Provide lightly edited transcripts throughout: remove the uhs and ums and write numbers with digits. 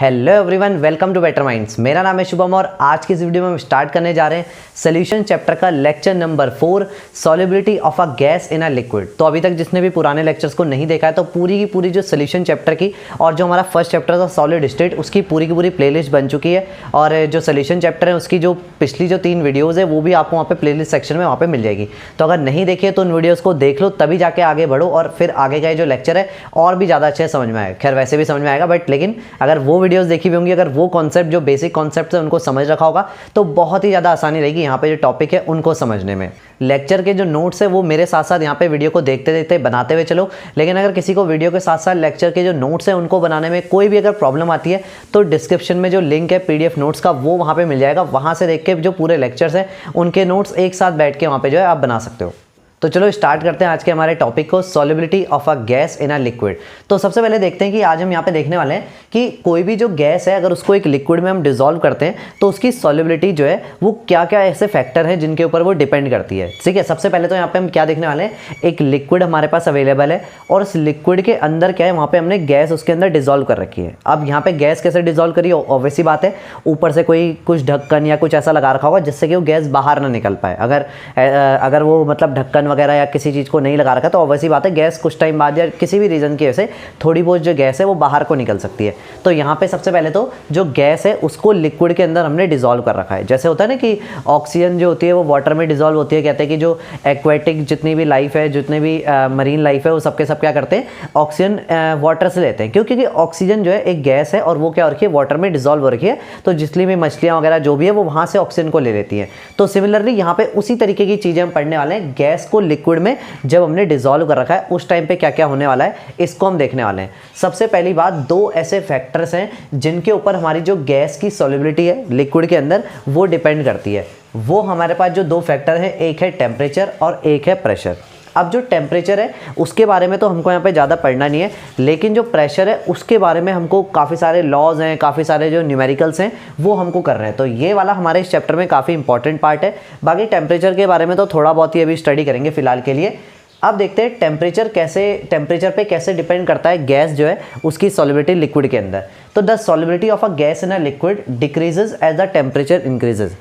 Hello everyone, welcome to Better Minds. मेरा नाम है शुभम और आज की इस वीडियो में हम स्टार्ट करने जा रहे हैं सोल्यूशन चैप्टर का lecture number 4, solubility of a gas in a liquid. तो अभी तक जिसने भी पुराने लेक्चर्स को नहीं देखा है तो पूरी की पूरी जो सोल्यूशन चैप्टर की और जो हमारा फर्स्ट चैप्टर था सॉलिड स्टेट, उसकी पूरी की पूरी प्लेलिस्ट बन चुकी है। और जो सोल्यूशन चैप्टर है उसकी जो पिछली जो 3 वीडियोज़ है वो भी आपको वहाँ पे प्लेलिस्ट सेक्शन में वहाँ पे मिल जाएगी। तो अगर नहीं देखिए तो उन वीडियोज़ को देख लो, तभी जाके आगे बढ़ो और फिर आगे का जो लेक्चर है और भी ज़्यादा अच्छे समझ में आएगा। खैर वैसे भी समझ में आएगा, बट लेकिन अगर वो वीडियोस देखी हुई होंगी, अगर वो कॉन्सेप्ट जो बेसिक कॉन्सेप्ट है उनको समझ रखा होगा तो बहुत ही ज़्यादा आसानी रहेगी यहाँ पे जो टॉपिक है उनको समझने में। लेक्चर के जो नोट्स है वो मेरे साथ साथ यहाँ पे वीडियो को देखते देखते बनाते हुए चलो। लेकिन अगर किसी को वीडियो के साथ साथ लेक्चर के जो नोट्स है उनको बनाने में कोई भी अगर प्रॉब्लम आती है तो डिस्क्रिप्शन में जो लिंक है PDF नोट्स का वो वहाँ पे मिल जाएगा। वहाँ से देख के जो पूरे लेक्चर्स हैं उनके नोट्स एक साथ बैठ के वहाँ पे जो है आप बना सकते हो। तो चलो स्टार्ट करते हैं आज के हमारे टॉपिक को, solubility of a gas in a liquid. तो सबसे पहले देखते हैं कि आज हम यहाँ पे देखने वाले हैं कि कोई भी जो गैस है अगर उसको एक लिक्विड में हम डिसॉल्व करते हैं तो उसकी सॉल्युबिलिटी जो है वो क्या क्या ऐसे फैक्टर हैं जिनके ऊपर वो डिपेंड करती है। ठीक है, सबसे पहले तो यहाँ पे हम क्या देखने वाले हैं, एक लिक्विड हमारे पास अवेलेबल है और उस लिक्विड के अंदर क्या है, वहाँ पे हमने गैस उसके अंदर डिसॉल्व कर रखी है। अब यहाँ पे गैस कैसे डिसॉल्व करी, ऑब्वियस ही बात है ऊपर से कोई कुछ ढक्कन या कुछ ऐसा लगा रखा होगा जिससे कि वो गैस बाहर ना निकल पाए। अगर वो मतलब ढक्कन वगैरह या किसी चीज़ को नहीं लगा रखा तो ऑब्वियसली बात है गैस कुछ टाइम बाद या किसी भी रीज़न की वजह से थोड़ी बहुत जो गैस है वो बाहर को निकल सकती है। तो यहाँ पे सबसे पहले तो जो गैस है उसको लिक्विड के अंदर हमने डिसॉल्व कर रखा है। जैसे होता है ना कि ऑक्सीजन जो होती है वो वाटर में डिसॉल्व होती है। कहते हैं कि जो एक्वेटिक जितनी भी लाइफ है, जितने भी मरीन लाइफ है, वो सबके सब क्या करते हैं, ऑक्सीजन वाटर से लेते हैं। क्योंकि ऑक्सीजन जो है एक गैस है और वो क्या हो रखी है, वाटर में डिसॉल्व हो रखी है। तो जितनी भी मछलियाँ वगैरह जो भी है वो वहाँ से ऑक्सीजन को ले लेती हैं। तो सिमिलरली यहाँ पे उसी तरीके की चीज़ें हम पढ़ने वाले हैं। गैस को लिक्विड में जब हमने डिसॉल्व कर रखा है उस टाइम पे क्या क्या होने वाला है इसको हम देखने वाले हैं। सबसे पहली बात, 2 ऐसे फैक्टर्स हैं जिनके ऊपर हमारी जो गैस की सॉल्युबिलिटी है लिक्विड के अंदर वो डिपेंड करती है। वो हमारे पास जो 2 फैक्टर हैं, एक है टेम्परेचर और एक है प्रेशर। अब जो टेम्परेचर है उसके बारे में तो हमको यहाँ पे ज़्यादा पढ़ना नहीं है, लेकिन जो प्रेशर है उसके बारे में हमको काफ़ी सारे लॉज हैं, काफ़ी सारे जो न्यूमेरिकल्स हैं वो हमको कर रहे हैं। तो ये वाला हमारे इस चैप्टर में काफ़ी इंपॉर्टेंट पार्ट है। बाकी टेम्परेचर के बारे में तो थोड़ा बहुत ही अभी स्टडी करेंगे फिलहाल के लिए। अब देखते हैं टेम्परेचर पे कैसे डिपेंड करता है गैस जो है उसकी सॉल्युबिलिटी लिक्विड के अंदर। तो the solubility of a gas in a liquid decreases as the temperature increases.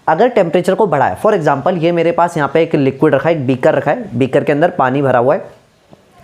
अगर टेम्परेचर को बढ़ाए, फॉर एग्जांपल ये मेरे पास यहाँ पे एक लिक्विड रखा है, एक बीकर रखा है, बीकर के अंदर पानी भरा हुआ है।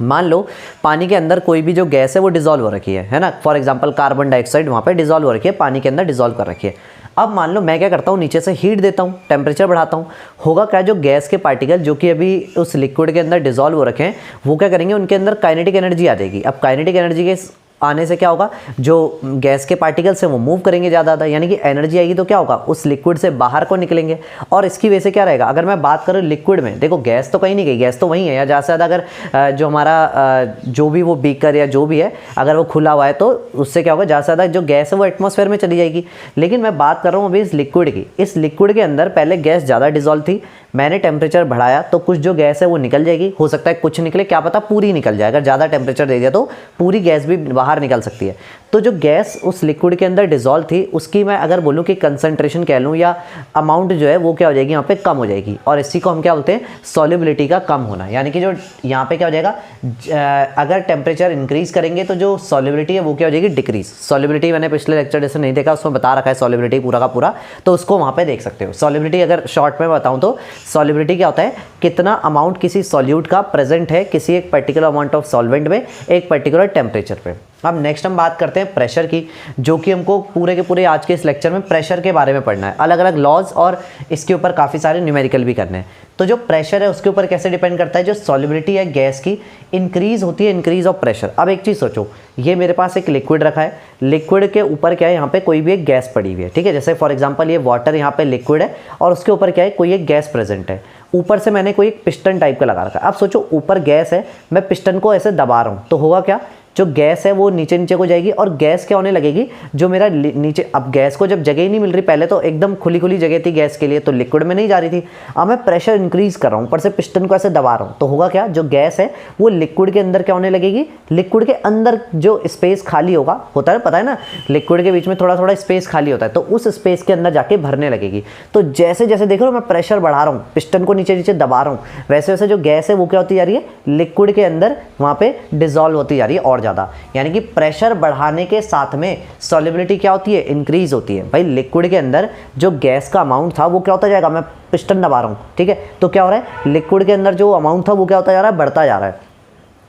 मान लो पानी के अंदर कोई भी जो गैस है वो डिसॉल्व हो रखी है ना। फॉर एग्जांपल कार्बन डाइऑक्साइड वहाँ पे डिसॉल्व हो रखी है, पानी के अंदर डिसॉल्व कर रखी है। अब मान लो मैं क्या करता हूँ, नीचे से हीट देता हूँ, टेम्परेचर बढ़ाता हूँ। होगा क्या, जो गैस के पार्टिकल जो कि अभी उस लिक्विड के अंदर डिसॉल्व हो रखे हैं वो क्या करेंगे, उनके अंदर काइनेटिक एनर्जी आ जाएगी। अब काइनेटिक एनर्जी के आने से क्या होगा, जो गैस के पार्टिकल्स हैं वो मूव करेंगे ज़्यादा, यानी कि एनर्जी आएगी तो क्या होगा, उस लिक्विड से बाहर को निकलेंगे। और इसकी वजह से क्या रहेगा, अगर मैं बात करूँ लिक्विड में, देखो गैस तो कहीं नहीं गई, गैस तो वहीं है। या ज़्यादा से ज़्यादा अगर जो हमारा जो भी वो बीकर या जो भी है अगर वो खुला हुआ है तो उससे क्या होगा, ज़्यादा से ज़्यादा जो गैस है वो एटमॉस्फेयर में चली जाएगी। लेकिन मैं बात कर रहा हूँ अभी इस लिक्विड की। इस लिक्विड के अंदर पहले गैस ज़्यादा डिसॉल्व थी, मैंने टेम्परेचर बढ़ाया तो कुछ जो गैस है वो निकल जाएगी। हो सकता है कुछ निकले, क्या पता पूरी निकल जाए। अगर ज़्यादा टेम्परेचर दे दिया तो पूरी गैस भी बाहर निकल सकती है। तो जो गैस उस लिक्विड के अंदर डिसॉल्व थी उसकी मैं अगर बोलूँ कि कंसंट्रेशन कह लूँ या अमाउंट जो है वो क्या हो जाएगी, यहाँ पे कम हो जाएगी। और इसी को हम क्या बोलते हैं, सॉल्युबिलिटी का कम होना। यानी कि जो यहाँ पे क्या हो जाएगा, अगर टेम्परेचर इंक्रीज करेंगे तो जो सॉल्युबिलिटी है वो क्या हो जाएगी, डिक्रीज। सॉल्युबिलिटी मैंने पिछले लेक्चर जैसे नहीं देखा, उसमें बता रखा है सॉल्युबिलिटी पूरा का पूरा, तो उसको वहाँ पे देख सकते हो। सॉल्युबिलिटी अगर शॉर्ट में बताऊँ तो सॉल्युबिलिटी क्या होता है, कितना अमाउंट किसी सॉल्यूट का प्रेजेंट है किसी एक पर्टिकुलर अमाउंट ऑफ सॉल्वेंट में एक पर्टिकुलर टेम्परेचर पे। अब नेक्स्ट हम बात करते हैं प्रेशर की, जो कि हमको पूरे के पूरे आज के इस लेक्चर में प्रेशर के बारे में पढ़ना है। अलग अलग लॉज और इसके ऊपर काफ़ी सारे न्यूमेरिकल भी करने हैं। तो जो प्रेशर है उसके ऊपर कैसे डिपेंड करता है, जो सॉल्युबिलिटी है गैस की इंक्रीज होती है, इंक्रीज ऑफ प्रेशर। अब एक चीज़ सोचो, ये मेरे पास एक लिक्विड रखा है, लिक्विड के ऊपर क्या है, यहाँ पे कोई भी एक गैस पड़ी हुई है। ठीक है, जैसे फॉर एग्जांपल ये वाटर यहाँ पे लिक्विड है और उसके ऊपर क्या है, कोई एक गैस प्रेजेंट है। ऊपर से मैंने कोई एक पिस्टन टाइप का लगा रखा है। अब सोचो ऊपर गैस है, मैं पिस्टन को ऐसे दबा रहा हूँ तो होगा क्या, जो गैस है वो नीचे नीचे को जाएगी और गैस क्या होने लगेगी, जो मेरा नीचे, अब गैस को जब जगह ही नहीं मिल रही, पहले तो एकदम खुली खुली जगह थी गैस के लिए तो लिक्विड में नहीं जा रही थी। अब मैं प्रेशर इंक्रीज कर रहा हूँ, ऊपर से पिस्टन को ऐसे दबा रहा हूँ तो होगा क्या, जो गैस है वो लिक्विड के अंदर क्या होने लगेगी, लिक्विड के अंदर जो स्पेस खाली होगा, होता है पता है ना, लिक्विड के बीच में थोड़ा थोड़ा स्पेस खाली होता है, तो उस स्पेस के अंदर जाके भरने लगेगी। तो जैसे जैसे देख रहे हो मैं प्रेशर बढ़ा रहा हूँ, पिस्टन को नीचे नीचे दबा रहा हूँ, वैसे वैसे जो गैस है वो क्या होती जा रही है, लिक्विड के अंदर वहाँ पे डिसॉल्व होती जा रही है और और ज़्यादा, यानी कि प्रेशर बढ़ाने के साथ में सॉल्युबिलिटी क्या होती है, इंक्रीज होती है। भाई लिक्विड के अंदर जो गैस का अमाउंट था वो क्या होता जाएगा, मैं पिस्टन दबा रहा हूँ, ठीक है, तो क्या हो रहा है, लिक्विड के अंदर जो अमाउंट था वो क्या होता जा रहा है, बढ़ता जा रहा है।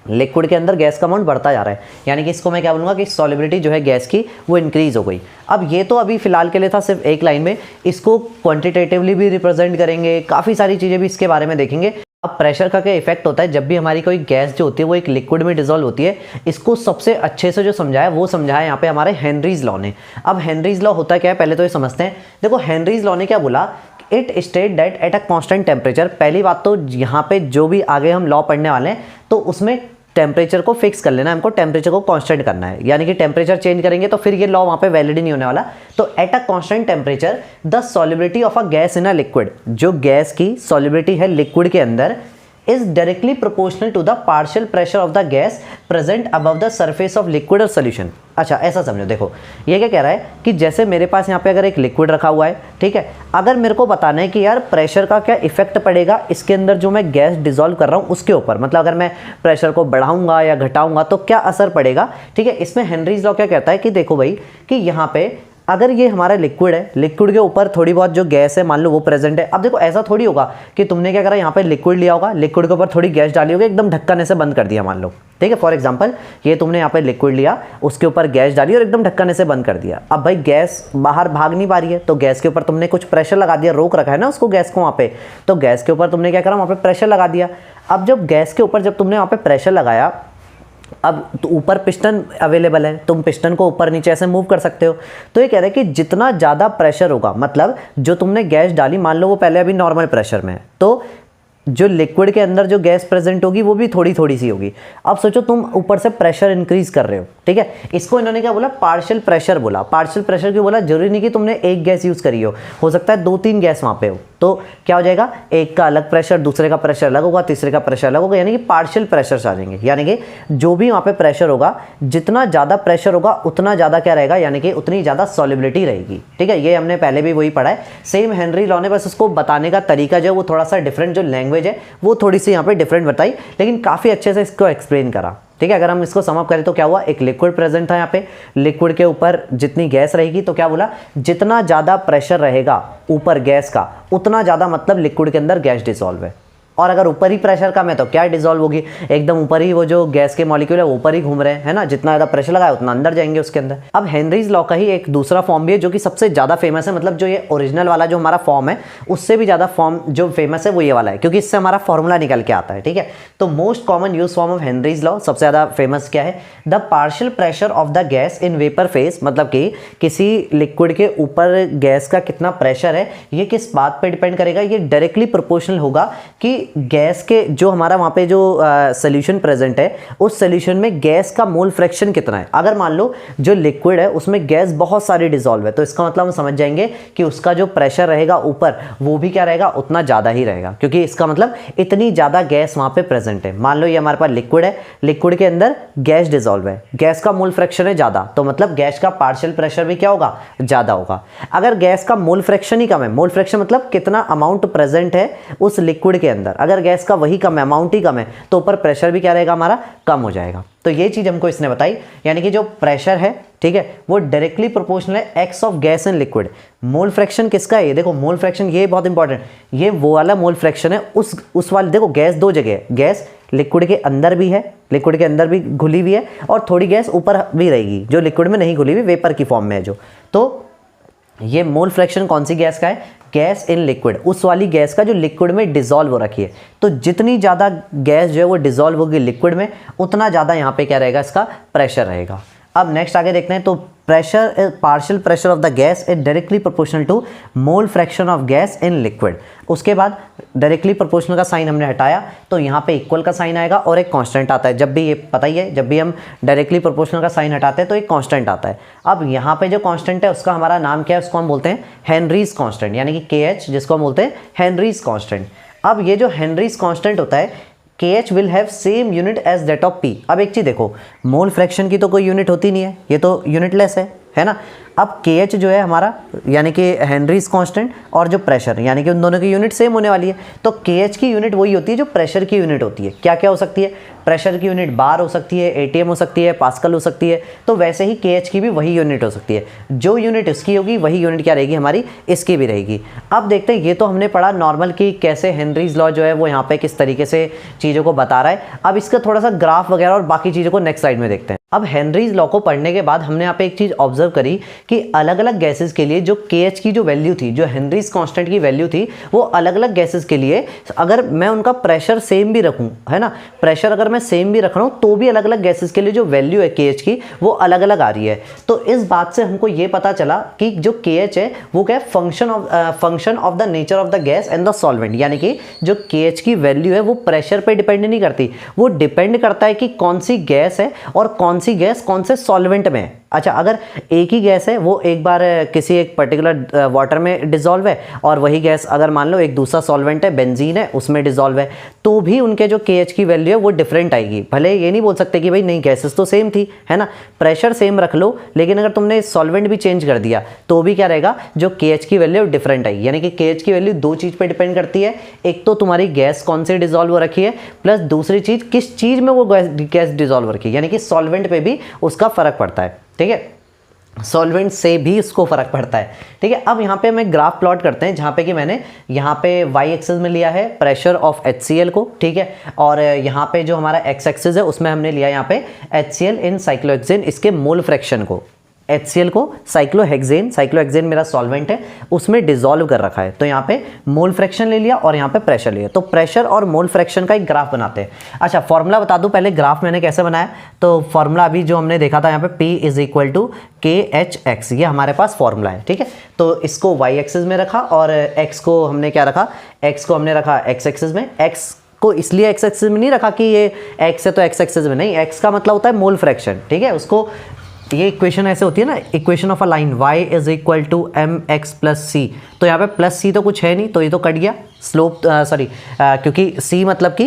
लिक्विड के अंदर गैस का अमाउंट बढ़ता जा रहा है, यानी कि इसको मैं क्या बोलूँगा कि सॉल्युबिलिटी जो है गैस की वो इंक्रीज हो गई। अब ये तो अभी फिलहाल के लिए था सिर्फ एक लाइन में, इसको क्वांटिटेटिवली भी रिप्रेजेंट करेंगे, काफ़ी सारी चीज़ें भी इसके बारे में देखेंगे। अब प्रेशर का क्या इफेक्ट होता है जब भी हमारी कोई गैस जो होती है वो एक लिक्विड में डिसॉल्व होती है, इसको सबसे अच्छे से जो समझाया वो समझाया यहाँ पे हमारे हेनरीज लॉ ने। अब हेनरीज लॉ होता क्या है पहले तो ये समझते हैं। देखो हेनरीज लॉ ने क्या बोला, it state that at a constant temperature. पहली बात तो यहाँ पे जो भी आगे हम लॉ पढ़ने वाले हैं तो उसमें टेम्परेचर को फिक्स कर लेना, हमको टेम्परेचर को कांस्टेंट करना है, यानी कि टेम्परेचर चेंज करेंगे तो फिर ये लॉ वहाँ पे वैलिड ही नहीं होने वाला। तो at a constant temperature the solubility of a gas in a liquid, जो गैस की सॉल्युबिलिटी है लिक्विड के अंदर, is directly proportional to the partial pressure of the gas present above the surface of liquid or solution। अच्छा ऐसा समझो, देखो ये क्या कह रहा है कि जैसे मेरे पास यहाँ पे अगर एक लिक्विड रखा हुआ है, ठीक है, अगर मेरे को बताना है कि यार प्रेशर का क्या इफेक्ट पड़ेगा इसके अंदर जो मैं गैस डिसॉल्व कर रहा हूँ उसके ऊपर, मतलब अगर मैं प्रेशर को बढ़ाऊंगा या घटाऊंगा तो क्या असर पड़ेगा, ठीक है। इसमें हेनरीज लॉ क्या कहता है कि देखो भाई कि यहाँ पे अगर ये हमारा लिक्विड है, लिक्विड के ऊपर थोड़ी बहुत जो गैस है मान लो वो प्रेजेंट है। अब देखो ऐसा थोड़ी होगा कि तुमने क्या करा, यहाँ पे लिक्विड लिया होगा, लिक्विड के ऊपर थोड़ी गैस डाली होगी, एकदम ढक्कन से बंद कर दिया मान लो, ठीक है। फॉर एग्जांपल ये तुमने यहाँ पे लिक्विड लिया, उसके ऊपर गैस डाली और एकदम ढक्कन से बंद कर दिया। अब भाई गैस बाहर भाग नहीं पा रही है तो गैस के ऊपर तुमने कुछ प्रेशर लगा दिया, रोक रखा है ना उसको गैस को वहाँ पे, तो गैस के ऊपर तुमने क्या करा, वहाँ पे प्रेशर लगा दिया। अब जब गैस के ऊपर जब तुमने वहाँ पे प्रेशर लगाया, अब तो ऊपर पिस्टन अवेलेबल है, तुम पिस्टन को ऊपर नीचे ऐसे मूव कर सकते हो। तो ये कह रहा है कि जितना ज़्यादा प्रेशर होगा, मतलब जो तुमने गैस डाली मान लो वो पहले अभी नॉर्मल प्रेशर में है, तो जो लिक्विड के अंदर जो गैस प्रेजेंट होगी वो भी थोड़ी थोड़ी सी होगी। अब सोचो तुम ऊपर से प्रेशर इंक्रीज कर रहे हो, ठीक है, इसको इन्होंने क्या बोला, पार्शियल प्रेशर बोला। पार्शियल प्रेशर क्यों बोला, जरूरी नहीं कि तुमने एक गैस यूज करी हो सकता है 2-3 गैस वहाँ पे हो, तो क्या हो जाएगा, एक का अलग प्रेशर, दूसरे का प्रेशर अलग होगा, तीसरे का प्रेशर अलग होगा, यानी कि पार्शियल प्रेशर आ जाएंगे। यानी कि जो भी वहाँ पे प्रेशर होगा, जितना ज़्यादा प्रेशर होगा उतना ज़्यादा क्या रहेगा, यानी कि उतनी ज़्यादा सॉल्युबिलिटी रहेगी, ठीक है। ये हमने पहले भी वही पढ़ा है, सेम हेनरी लॉ ने, बस उसको बताने का तरीका जो है वो थोड़ा सा डिफरेंट, जो लैंग्वेज है वो थोड़ी सी यहाँ पे डिफरेंट बताई, लेकिन काफ़ी अच्छे से इसको एक्सप्लेन करा, ठीक है। अगर हम इसको सम अप करें तो क्या हुआ, एक लिक्विड प्रेजेंट था यहाँ पे, लिक्विड के ऊपर जितनी गैस रहेगी तो क्या बोला, जितना ज़्यादा प्रेशर रहेगा ऊपर गैस का उतना ज़्यादा मतलब लिक्विड के अंदर गैस डिसॉल्व है। और अगर ऊपर ही प्रेशर कम है तो क्या डिसॉल्व होगी, एकदम ऊपर ही वो जो गैस के मॉलिक्यूल है ऊपर ही घूम रहे हैं, है ना, जितना ज़्यादा प्रेशर लगाया उतना अंदर जाएंगे उसके अंदर। अब हेनरीज लॉ का ही एक दूसरा फॉर्म भी है जो कि सबसे ज़्यादा फेमस है, मतलब जो ये ओरिजिनल वाला जो हमारा फॉर्म है उससे भी ज़्यादा फॉर्म जो फेमस है वो ये वाला है, क्योंकि इससे हमारा फॉर्मूला निकल के आता है, ठीक है। तो most common use form of Henry's law, सबसे ज़्यादा फेमस क्या है, the partial pressure of the gas in vapour phase, मतलब कि किसी लिक्विड के ऊपर गैस का कितना प्रेशर है ये किस बात पे डिपेंड करेगा, ये डायरेक्टली प्रोपोर्शनल होगा कि गैस के जो हमारा वहाँ पे जो सोल्यूशन प्रेजेंट है उस सोल्यूशन में गैस का मोल फ्रैक्शन कितना है। अगर मान लो जो लिक्विड है उसमें गैस बहुत सारी डिसॉल्व है तो इसका मतलब हम समझ जाएंगे कि उसका जो प्रेशर रहेगा ऊपर वो भी क्या रहेगा, उतना ज़्यादा ही रहेगा, क्योंकि इसका मतलब इतनी ज़्यादा गैस वहाँ पे प्रेजेंट है। मान लो ये हमारे पास लिक्विड है, लिक्विड के अंदर गैस डिसॉल्व है, गैस का मोल फ्रैक्शन है ज़्यादा, तो मतलब गैस का पार्शियल प्रेशर भी क्या होगा, ज़्यादा होगा। अगर गैस का मोल फ्रैक्शन ही कम है, मोल फ्रैक्शन मतलब कितना अमाउंट प्रेजेंट है उस लिक्विड के अंदर, अगर गैस का वही कम है, अमाउंट ही कम है, तो ऊपर प्रेशर भी क्या रहेगा, हमारा कम हो जाएगा। तो ये चीज हमको इसने बताई, यानी कि जो प्रेशर है, ठीक है, वो डायरेक्टली प्रोपोर्शनल है x of gas in liquid. Mole fraction किसका है, ये देखो मोल फ्रैक्शन, ये बहुत इंपॉर्टेंट, ये वो वाला मोल फ्रैक्शन है उस वाले, देखो गैस दो जगह है, गैस लिक्विड के अंदर भी है, लिक्विड के अंदर भी घुली हुई है, और थोड़ी गैस ऊपर भी रहेगी जो लिक्विड में नहीं घुली हुई, वेपर की फॉर्म में है जो। तो ये मोल फ्रैक्शन कौन सी गैस का है, गैस इन लिक्विड, उस वाली गैस का जो लिक्विड में डिसॉल्व हो रखी है। तो जितनी ज़्यादा गैस जो है वो डिसॉल्व होगी लिक्विड में उतना ज़्यादा यहाँ पे क्या रहेगा, इसका प्रेशर रहेगा। अब नेक्स्ट आगे देखते हैं, तो pressure, partial pressure of the gas is directly proportional to mole fraction of gas in liquid. उसके बाद डायरेक्टली प्रोपोर्शनल का साइन हमने हटाया तो यहाँ पे इक्वल का साइन आएगा और एक कांस्टेंट आता है। जब भी ये पता ही है, जब भी हम डायरेक्टली प्रोपोर्शनल का साइन हटाते हैं तो एक कांस्टेंट आता है। अब यहाँ पे जो कांस्टेंट है उसका हमारा नाम क्या है, उसको हम बोलते हैं हेनरीज कांस्टेंट, यानी कि KH, जिसको हम बोलते हैं हेनरीज कांस्टेंट। अब ये जो हेनरीज कांस्टेंट होता है KH will have same unit as that of P। अब एक चीज़ देखो, मोल फ्रैक्शन की तो कोई यूनिट होती नहीं है, ये तो यूनिटलेस है, है ना। अब KH जो है हमारा यानी कि हेनरीज कांस्टेंट और जो प्रेशर यानी कि उन दोनों की यूनिट सेम होने वाली है, तो KH की यूनिट वही होती है जो प्रेशर की यूनिट होती है। क्या क्या हो सकती है, प्रेशर की यूनिट बार हो सकती है, ATM हो सकती है, पास्कल हो सकती है, तो वैसे ही KH की भी वही यूनिट हो सकती है। जो यूनिट इसकी होगी वही यूनिट क्या रहेगी हमारी, इसकी भी रहेगी। अब देखते हैं, ये तो हमने पढ़ा नॉर्मल कि कैसे हेनरीज लॉ जो है वो यहाँ पे किस तरीके से चीज़ों को बता रहा है। अब इसका थोड़ा सा ग्राफ वगैरह और बाकी चीज़ों को नेक्स्ट स्लाइड में देखते हैं। अब हेनरीज लॉ को पढ़ने के बाद हमने यहाँ पे एक चीज़ ऑब्जर्व करी कि अलग अलग गैसेस के लिए जो KH की जो वैल्यू थी, जो हेनरीज कांस्टेंट की वैल्यू थी, वो अलग अलग गैसेस के लिए अगर मैं उनका प्रेशर सेम भी रखूं, है ना, प्रेशर अगर मैं सेम भी रख रहा हूं तो भी अलग अलग गैसेस के लिए जो वैल्यू है KH की वो अलग अलग आ रही है। तो इस बात से हमको ये पता चला कि जो KH है वो क्या है, function of the nature of the gas and the solvent, यानी कि जो KH की वैल्यू है वो प्रेशर पे डिपेंड नहीं करती, वो डिपेंड करता है कि कौन सी गैस है और कौन सी गैस कौन से सॉल्वेंट में है। अच्छा, अगर एक ही गैस है वो एक बार किसी एक पर्टिकुलर वाटर में डिसॉल्व है और वही गैस अगर मान लो एक दूसरा सॉल्वेंट है, बेंजीन है, उसमें डिसॉल्व है, तो भी उनके जो KH की वैल्यू है वो डिफरेंट आएगी। भले ये नहीं बोल सकते कि भाई नहीं गैसेस तो सेम थी, है ना, प्रेशर सेम रख लो, लेकिन अगर तुमने सॉल्वेंट भी चेंज कर दिया तो भी क्या रहेगा, जो KH की वैल्यू डिफरेंट आएगी। यानी कि KH की वैल्यू दो चीज़ पर डिपेंड करती है, एक तो तुम्हारी गैस कौन से डिसॉल्व हो रखी है, प्लस दूसरी चीज़ किस चीज़ में वो गैस डिसॉल्व हो रखी है, यानी कि सॉल्वेंट पे भी उसका फर्क पड़ता है। ठीक है, सॉल्वेंट से भी इसको फर्क पड़ता है। ठीक है, अब यहाँ पे हमें ग्राफ प्लॉट करते हैं जहाँ पे कि मैंने यहाँ पे y एक्सिस में लिया है प्रेशर ऑफ HCl को, ठीक है, और यहाँ पे जो हमारा x एक्सिस है उसमें हमने लिया यहाँ पे HCl इन साइक्लोहेक्सेन, इसके मोल फ्रैक्शन को, HCl को साइक्लोहेक्सेन मेरा सॉल्वेंट है उसमें डिसॉल्व कर रखा है, तो यहाँ पे मोल फ्रैक्शन ले लिया और यहाँ पे प्रेशर लिया। तो प्रेशर और मोल फ्रैक्शन का एक ग्राफ बनाते हैं। अच्छा, फॉर्मूला बता दूं पहले ग्राफ मैंने कैसे बनाया। तो फॉर्मूला अभी जो हमने देखा था यहाँ पे P = KHX, ये हमारे पास फॉर्मूला है। ठीक है, तो इसको y एक्सिस में रखा और x को हमने क्या रखा, x को हमने रखा x एक्सिस में। x को इसलिए x एक्सिस में नहीं रखा कि ये x है तो x एक्सिस में नहीं, x का मतलब होता है मोल फ्रैक्शन। ठीक है, उसको ये इक्वेशन ऐसे होती है ना, equation of a line y = mx + c, तो यहाँ पे प्लस c तो कुछ है नहीं, तो ये तो कट गया स्लोप, सॉरी क्योंकि c मतलब कि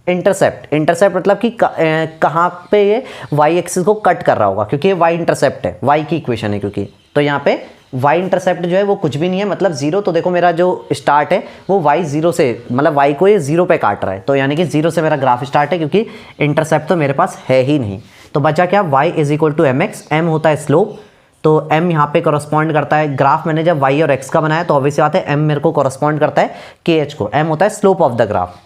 इंटरसेप्ट मतलब कि कहाँ पे ये y एक्सिस को कट कर रहा होगा, क्योंकि ये y इंटरसेप्ट है, y की इक्वेशन है क्योंकि, तो यहाँ पे y इंटरसेप्ट जो है वो कुछ भी नहीं है, मतलब जीरो। तो देखो मेरा जो स्टार्ट है वो y जीरो से, मतलब y को ये जीरो पे काट रहा है, तो यानी कि जीरो से मेरा ग्राफ स्टार्ट है, क्योंकि इंटरसेप्ट तो मेरे पास है ही नहीं। तो बचा क्या, y = mx, m होता है स्लोप, तो m यहाँ पे करस्पॉन्ड करता है, ग्राफ मैंने जब y और x का बनाया तो ऑब्वियसली बात है m मेरे को करस्पॉन्ड करता है KH को, m होता है स्लोप ऑफ द ग्राफ।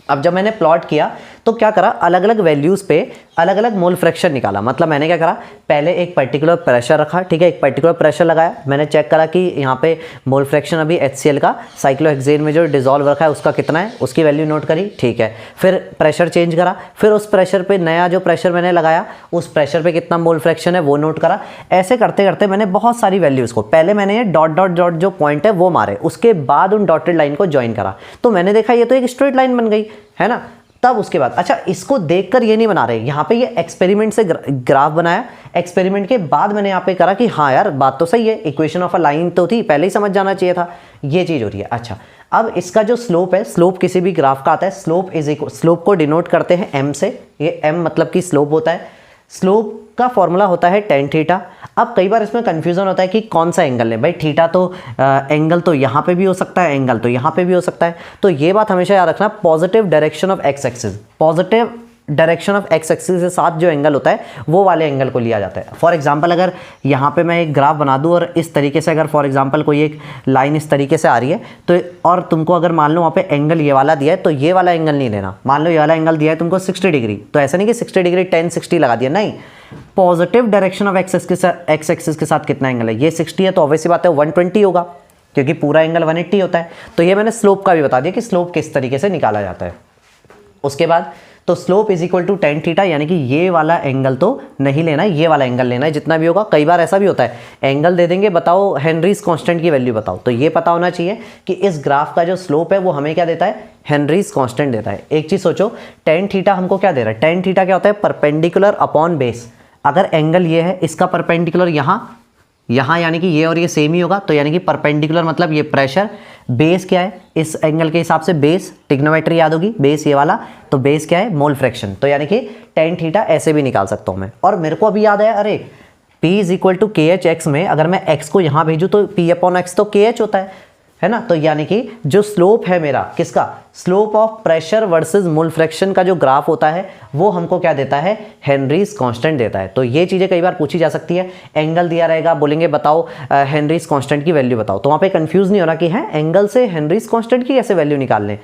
अब जब मैंने प्लॉट किया तो क्या करा, अलग अलग वैल्यूज़ पे अलग अलग मोल फ्रैक्शन निकाला। मतलब मैंने क्या करा, पहले एक पर्टिकुलर प्रेशर रखा, ठीक है, एक पर्टिकुलर प्रेशर लगाया, मैंने चेक करा कि यहाँ पे मोल फ्रैक्शन अभी HCl का साइक्लोहेक्सेन में जो डिसॉल्व रखा है उसका कितना है, उसकी वैल्यू नोट करी, ठीक है। फिर प्रेशर चेंज करा, फिर उस प्रेशर पे नया जो प्रेशर मैंने लगाया उस प्रेशर पे कितना मोल फ्रैक्शन है वो नोट करा। ऐसे करते करते मैंने बहुत सारी वैल्यूज़ को, पहले मैंने ये डॉट डॉट डॉट जो पॉइंट है वो मारे, उसके बाद उन डॉटेड लाइन को ज्वाइन करा, तो मैंने देखा ये तो एक स्ट्रेट लाइन बन गई, है ना। तब उसके बाद, अच्छा इसको देखकर ये नहीं बना रहे, यहाँ पे ये एक्सपेरिमेंट से ग्राफ बनाया, एक्सपेरिमेंट के बाद मैंने यहाँ पे करा कि हाँ यार बात तो सही है, इक्वेशन ऑफ अ लाइन तो थी, पहले ही समझ जाना चाहिए था, ये चीज़ हो रही है। अच्छा, अब इसका जो स्लोप है, स्लोप किसी भी ग्राफ का आता है, स्लोप को डिनोट करते हैं m से, ये m मतलब कि स्लोप होता है, स्लोप का फॉर्मूला होता है tan थीटा। अब कई बार इसमें कंफ्यूजन होता है कि कौन सा एंगल है, भाई थीटा तो एंगल तो यहाँ पे भी हो सकता है, एंगल तो यहाँ पे भी हो सकता है, तो ये बात हमेशा याद रखना, positive direction of x axis, positive direction of x axis के साथ जो एंगल होता है वो वाले एंगल को लिया जाता है। फॉर एग्जांपल अगर यहाँ पे मैं एक ग्राफ बना दूँ और इस तरीके से अगर फॉर एग्जांपल कोई एक लाइन इस तरीके से आ रही है, तो और तुमको अगर मान लो वहाँ पे एंगल ये वाला दिया है, तो ये वाला एंगल नहीं लेना, मान लो ये वाला एंगल दिया है तुमको 60 डिग्री, तो ऐसा नहीं कि 60 डिग्री tan 60 लगा दिया, नहीं, positive direction of x axis के साथ कितना एंगल है, ये 60 है तो ऑब्वियसली बात है 120 होगा, क्योंकि पूरा एंगल 180 होता है। तो ये मैंने स्लोप का भी बता दिया कि स्लोप किस तरीके से निकाला जाता है। उसके बाद तो स्लोप = tan थीटा, यानी कि ये वाला एंगल तो नहीं लेना है, ये वाला एंगल लेना है जितना भी होगा। कई बार ऐसा भी होता है, एंगल दे देंगे, बताओ हेनरीज कांस्टेंट की वैल्यू बताओ, तो ये पता होना चाहिए कि इस ग्राफ का जो स्लोप है वो हमें क्या देता है, हेनरीज कांस्टेंट देता है। एक चीज़ सोचो, tan थीटा हमको क्या दे रहा है, tan थीटा क्या होता है, परपेंडिकुलर अपॉन बेस। अगर एंगल ये है, इसका परपेंडिकुलर यहाँ यानी कि ये और ये सेम ही होगा, तो यानी कि परपेंडिकुलर मतलब ये प्रेशर, बेस क्या है इस एंगल के हिसाब से, बेस ट्रिग्नोमेट्री याद होगी, बेस ये वाला, तो बेस क्या है, मोल फ्रैक्शन, तो यानी कि tan थीटा ऐसे भी निकाल सकता हूँ मैं। और मेरे को अभी याद आया, अरे P इज इक्वल टू के एच एक्स में अगर मैं x को यहाँ भेजूँ तो P अपॉन एक्स तो के एच होता है ना। तो यानी कि जो स्लोप है मेरा किसका, slope of pressure versus mole fraction का जो ग्राफ होता है वो हमको क्या देता है, हेनरीज कांस्टेंट देता है। तो ये चीज़ें कई बार पूछी जा सकती है। एंगल दिया रहेगा, बोलेंगे बताओ हेनरीज कांस्टेंट की वैल्यू बताओ, तो वहाँ पे कंफ्यूज नहीं होना कि है एंगल से हेनरीज कांस्टेंट की कैसे वैल्यू निकाल लें।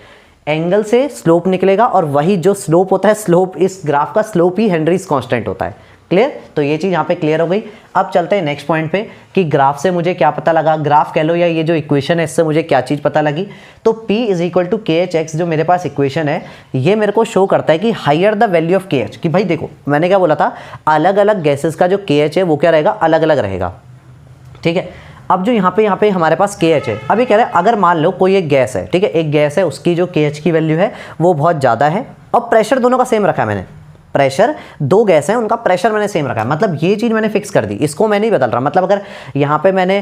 एंगल से स्लोप निकलेगा और वही जो स्लोप होता है, स्लोप इस ग्राफ का स्लोप ही हेनरीज कांस्टेंट होता है। क्लियर, तो ये चीज़ यहाँ पे क्लियर हो गई। अब चलते हैं नेक्स्ट पॉइंट पे कि ग्राफ से मुझे क्या पता लगा, ग्राफ कह लो या ये जो इक्वेशन है इससे मुझे क्या चीज़ पता लगी। तो P इज इक्वल टू के एच एक्स जो मेरे पास इक्वेशन है ये मेरे को शो करता है कि हायर द वैल्यू ऑफ के एच, कि भाई देखो मैंने क्या बोला था, अलग अलग गैसेस का जो के एच है वो क्या रहेगा, अलग अलग रहेगा। ठीक है, अब जो यहाँ पे हमारे पास के एच है, अब ये कह रहा है अगर मान लो कोई एक गैस है, ठीक है, एक गैस है उसकी जो के एच की वैल्यू है वो बहुत ज़्यादा है और प्रेशर दोनों का सेम रखा है मैंने, प्रेशर दो गैस हैं उनका प्रेशर मैंने सेम रखा है, मतलब ये चीज़ मैंने फिक्स कर दी, इसको मैं नहीं बदल रहा। मतलब अगर यहाँ पे मैंने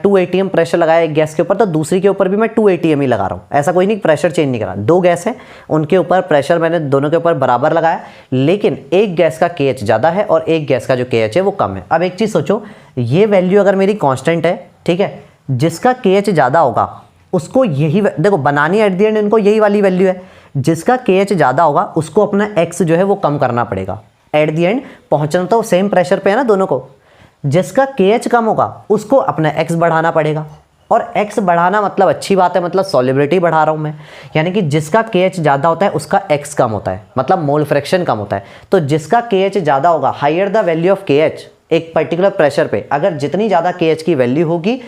2 ATM प्रेशर लगाया एक गैस के ऊपर तो दूसरी के ऊपर भी मैं 2 ATM ही लगा रहा हूँ, ऐसा कोई नहीं, प्रेशर चेंज नहीं करा। दो गैस है उनके ऊपर प्रेशर मैंने दोनों के ऊपर बराबर लगाया, लेकिन एक गैस का के एच ज़्यादा है और एक गैस का जो के एच है वो कम है। अब एक चीज़ सोचो, ये वैल्यू अगर मेरी कॉन्स्टेंट है, ठीक है, जिसका के एच ज़्यादा होगा उसको यही देखो बनानी एट द एंड इनको यही वाली वैल्यू है, जिसका के एच ज़्यादा होगा उसको अपना एक्स जो है वो कम करना पड़ेगा। एट द एंड पहुंचना तो सेम प्रेशर पे है ना दोनों को, जिसका के एच कम होगा उसको अपना एक्स बढ़ाना पड़ेगा, और एक्स बढ़ाना मतलब अच्छी बात है, मतलब सॉल्युबिलिटी बढ़ा रहा हूं मैं, यानी कि जिसका के एच ज़्यादा होता है उसका एक्स कम होता है, मतलब मोल फ्रैक्शन कम होता है। तो जिसका के एच ज़्यादा होगा, हायर द वैल्यू ऑफ के एच एक पर्टिकुलर प्रेशर पे, अगर जितनी ज़्यादा के एच की वैल्यू होगी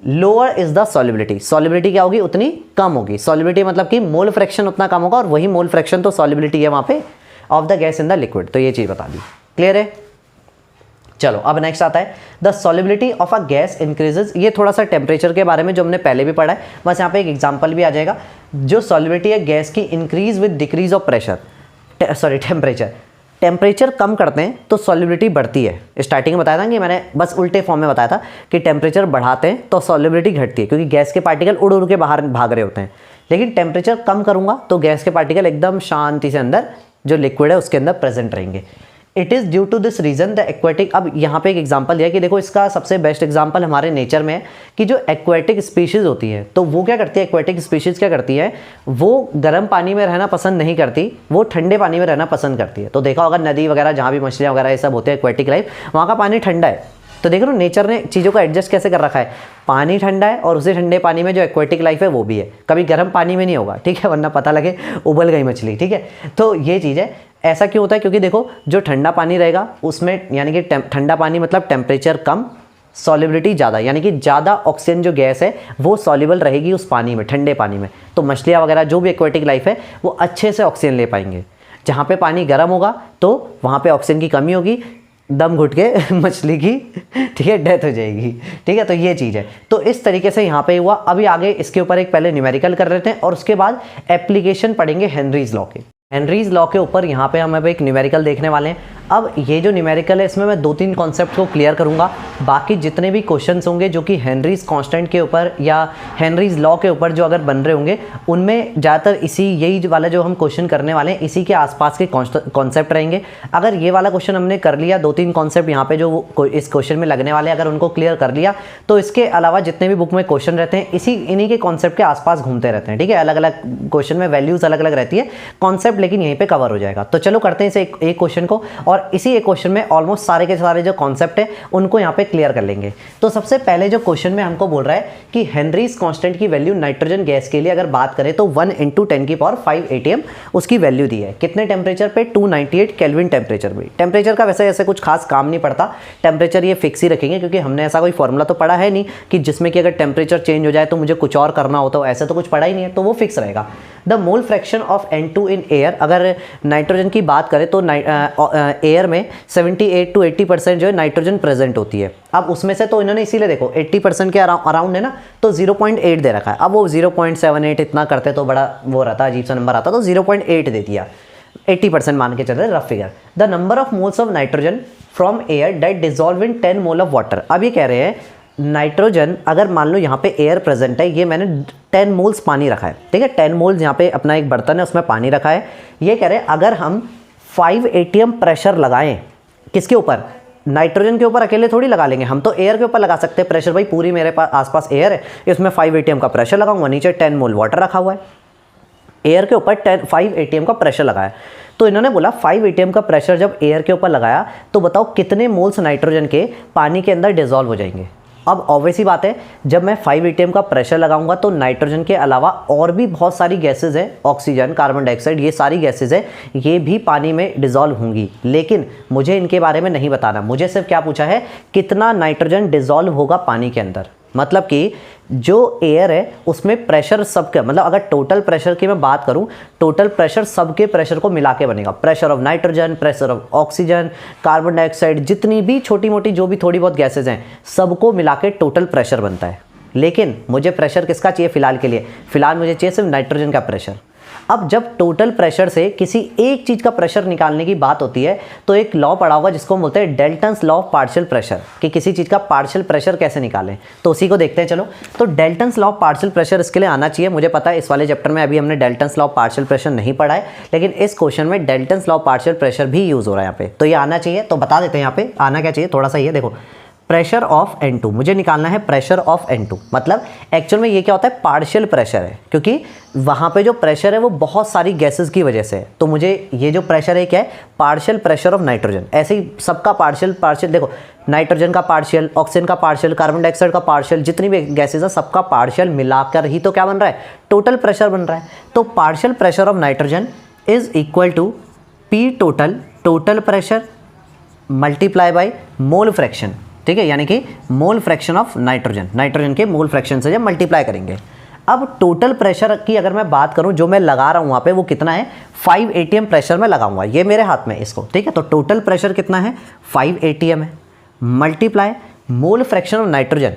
lower is the solubility, solubility क्या होगी उतनी कम होगी। सॉल्युबिलिटी मतलब कि मोल फ्रैक्शन उतना कम होगा, और वही मोल फ्रैक्शन तो सॉल्युबिलिटी है वहाँ पे of the gas in the liquid. तो ये चीज़ बता दी, क्लियर है। चलो अब नेक्स्ट आता है the solubility of a gas increases. ये थोड़ा सा टेम्परेचर के बारे में जो हमने पहले भी पढ़ा है, बस यहाँ पे एक एग्जांपल भी आ जाएगा। जो सॉल्युबिलिटी है गैस की increase with decrease of pressure, sorry temperature, temperature कम करते हैं तो सॉल्युबिलिटी बढ़ती है। स्टार्टिंग में बताया था कि मैंने बस उल्टे फॉर्म में बताया था कि टेम्परेचर बढ़ाते हैं तो सॉल्युबिलिटी घटती है, क्योंकि गैस के पार्टिकल उड़ उड़ के बाहर भाग रहे होते हैं। लेकिन टेम्परेचर कम करूंगा तो गैस के पार्टिकल एकदम शांति से अंदर जो लिक्विड है उसके अंदर प्रेजेंट रहेंगे। It is due to this reason the aquatic, अब यहाँ पे एक एग्जांपल दिया कि देखो इसका सबसे बेस्ट एग्जांपल हमारे नेचर में है कि जो एक्वेटिक स्पीशीज़ होती है तो वो क्या करती है, एक्वेटिक स्पीशीज़ क्या करती है, वो गर्म पानी में रहना पसंद नहीं करती, वो ठंडे पानी में रहना पसंद करती है। तो देखा होगा नदी वगैरह जहाँ भी मछलियाँ वगैरह ये सब होते हैं एक्वेटिक लाइफ, वहाँ का पानी ठंडा है। तो देख लो नेचर ने चीज़ों को एडजस्ट कैसे कर रखा है, पानी ठंडा है और उसी ठंडे पानी में जो एक्वेटिक लाइफ है वो भी है, कभी गर्म पानी में नहीं होगा, ठीक है, वरना पता लगे उबल गई मछली, ठीक है। तो ये चीज़ है, ऐसा क्यों होता है, क्योंकि देखो जो ठंडा पानी रहेगा उसमें यानी कि ठंडा पानी मतलब टेम्परेचर कम, सॉल्युबिलिटी ज़्यादा, यानी कि ज़्यादा ऑक्सीजन जो गैस है वो सॉल्युबल रहेगी उस पानी में, ठंडे पानी में। तो मछलियाँ वगैरह जो भी एक्वेटिक लाइफ है वो अच्छे से ऑक्सीजन ले पाएंगे। जहाँ पे पानी गर्म होगा तो वहाँ पे ऑक्सीजन की कमी होगी, दम घुट के मछली की, ठीक है, डेथ हो जाएगी, ठीक है। तो ये चीज़ है, तो इस तरीके से यहाँ पे हुआ। अभी आगे इसके ऊपर एक पहले न्यूमेरिकल कर रहे थे और उसके बाद एप्लीकेशन पढ़ेंगे हेनरीज लॉ के। हेनरीज लॉ के ऊपर यहाँ पे हम अब एक न्यूमेरिकल देखने वाले हैं। अब ये जो न्यूमेरिकल है इसमें मैं 2-3 कॉन्सेप्ट को क्लियर करूँगा, बाकी जितने भी क्वेश्चंस होंगे जो कि हेनरीज कांस्टेंट के ऊपर या हेनरीज लॉ के ऊपर जो अगर बन रहे होंगे उनमें ज़्यादातर यही वाला जो हम क्वेश्चन करने वाले हैं इसी के आसपास के कॉन्सेप्ट रहेंगे। अगर ये वाला क्वेश्चन हमने कर लिया, 2-3 कॉन्सेप्ट यहाँ पे जो इस क्वेश्चन में लगने वाले अगर उनको क्लियर कर लिया तो इसके अलावा जितने भी बुक में क्वेश्चन रहते हैं इन्हीं के कॉन्सेप्ट के आसपास घूमते रहते हैं, ठीक है। अलग अलग क्वेश्चन में वैल्यूज अलग अलग रहती है, कॉन्सेप्ट लेकिन यहीं पे कवर हो जाएगा। तो चलो करते हैं इसे एक क्वेश्चन को, और इसी एक क्वेश्चन में ऑलमोस्ट सारे के सारे जो कॉन्सेप्ट है उनको यहाँ पे क्लियर कर लेंगे। तो सबसे पहले जो क्वेश्चन में हमको बोल रहा है कि हेनरीज कांस्टेंट की वैल्यू नाइट्रोजन गैस के लिए अगर बात करें तो 1 × 10⁵ ATM उसकी वैल्यू दी है। कितने टेम्परेचर पे, 298 केल्विन टेम्परेचर पे। टेम्परेचर का वैसे ऐसे कुछ खास काम नहीं पड़ता, टेम्परेचर ये फिक्स ही रखेंगे क्योंकि हमने ऐसा कोई फॉर्मूला तो पढ़ा है नहीं कि जिसमें कि अगर टेम्परेचर चेंज हो जाए तो मुझे कुछ और करना हो, तो ऐसा तो कुछ पढ़ा ही नहीं है, तो वो फिक्स रहेगा। The mole fraction of N2 in air, अगर नाइट्रोजन की बात करें तो एयर में 78 to 80% जो है नाइट्रोजन प्रेजेंट होती है। अब उसमें से तो इन्होंने इसीलिए देखो 80% के अराउंड है ना, तो 0.8 दे रखा है। अब वो 0.78 इतना करते तो बड़ा वो रहता, अजीब सा नंबर आता, तो 0.8 दे दिया, 80% मान के चल रहे rough figure. The number of moles of nitrogen from air that dissolve in 10 mole of water. अब ये कह रहे हैं नाइट्रोजन, अगर मान लो यहाँ पे एयर प्रेजेंट है, ये मैंने 10 मोल्स पानी रखा है, ठीक है, 10 मोल्स यहाँ पे अपना एक बर्तन है उसमें पानी रखा है। ये कह रहे हैं अगर हम 5 ATM प्रेशर लगाएं किसके ऊपर, नाइट्रोजन के ऊपर अकेले थोड़ी लगा लेंगे, हम तो एयर के ऊपर लगा सकते हैं प्रेशर। भाई पूरी मेरे पास आसपास एयर है, इसमें 5 atm का प्रेशर लगाऊंगा, नीचे 10 मोल वाटर रखा हुआ है, एयर के ऊपर 5 atm का प्रेशर लगाया। तो इन्होंने बोला 5 atm का प्रेशर जब एयर के ऊपर लगाया तो बताओ कितने मोल्स नाइट्रोजन के पानी के अंदर डिजॉल्व हो जाएंगे। अब ऑब्वियस ही बात है, जब मैं 5 atm का प्रेशर लगाऊंगा तो नाइट्रोजन के अलावा और भी बहुत सारी गैसेज हैं, ऑक्सीजन, कार्बन डाइऑक्साइड, ये सारी गैसेज है, ये भी पानी में डिजॉल्व होंगी। लेकिन मुझे इनके बारे में नहीं बताना, मुझे सिर्फ क्या पूछा है, कितना नाइट्रोजन डिजॉल्व होगा पानी के अंदर। मतलब कि जो एयर है उसमें प्रेशर सबके, मतलब अगर टोटल प्रेशर की मैं बात करूं, टोटल प्रेशर सबके प्रेशर को मिला के बनेगा। Pressure of nitrogen, pressure of oxygen, carbon dioxide, जितनी भी छोटी मोटी जो भी थोड़ी बहुत गैसेज हैं, सबको मिला के टोटल प्रेशर बनता है। लेकिन मुझे प्रेशर किसका चाहिए फिलहाल के लिए? फिलहाल मुझे चाहिए सिर्फ नाइट्रोजन का प्रेशर। अब जब टोटल प्रेशर से किसी एक चीज़ का प्रेशर निकालने की बात होती है तो एक लॉ पढ़ा होगा जिसको हम बोलते हैं Dalton's law of partial pressure, कि किसी चीज़ का पार्शियल प्रेशर कैसे निकालें। तो उसी को देखते हैं चलो। तो Dalton's law of partial pressure इसके लिए आना चाहिए। मुझे पता है इस वाले चैप्टर में अभी हमने Dalton's law of partial pressure नहीं पढ़ा है, लेकिन इस क्वेश्चन में Dalton's law of partial pressure भी यूज़ हो रहा है यहाँ पे, तो ये आना चाहिए। तो बता देते हैं यहाँ पे आना क्या चाहिए, थोड़ा सा ये देखो, प्रेशर ऑफ N2, मुझे निकालना है प्रेशर ऑफ N2। मतलब एक्चुअल में ये क्या होता है, पार्शियल प्रेशर है, क्योंकि वहाँ पे जो प्रेशर है वो बहुत सारी गैसेस की वजह से है। तो मुझे ये जो प्रेशर है क्या है, पार्शियल प्रेशर ऑफ नाइट्रोजन। ऐसे ही सबका पार्शियल देखो, नाइट्रोजन का पार्शियल, ऑक्सीजन का पार्शियल, कार्बन डाइऑक्साइड का पार्शियल, जितनी भी गैसेज है सबका पार्शियल मिलाकर ही तो क्या बन रहा है, टोटल प्रेशर बन रहा है। तो partial pressure of nitrogen is equal to P total pressure multiply by mole fraction, ठीक है, यानी कि मोल फ्रैक्शन ऑफ नाइट्रोजन के मोल फ्रैक्शन से जब मल्टीप्लाई करेंगे। अब टोटल प्रेशर की अगर मैं बात करूं, जो मैं लगा रहा हूं वहां पे, वो कितना है, 5 atm प्रेशर में लगाऊंगा, ये मेरे हाथ में इसको, ठीक है। तो टोटल प्रेशर कितना है, 5 atm है, multiply mole fraction of nitrogen.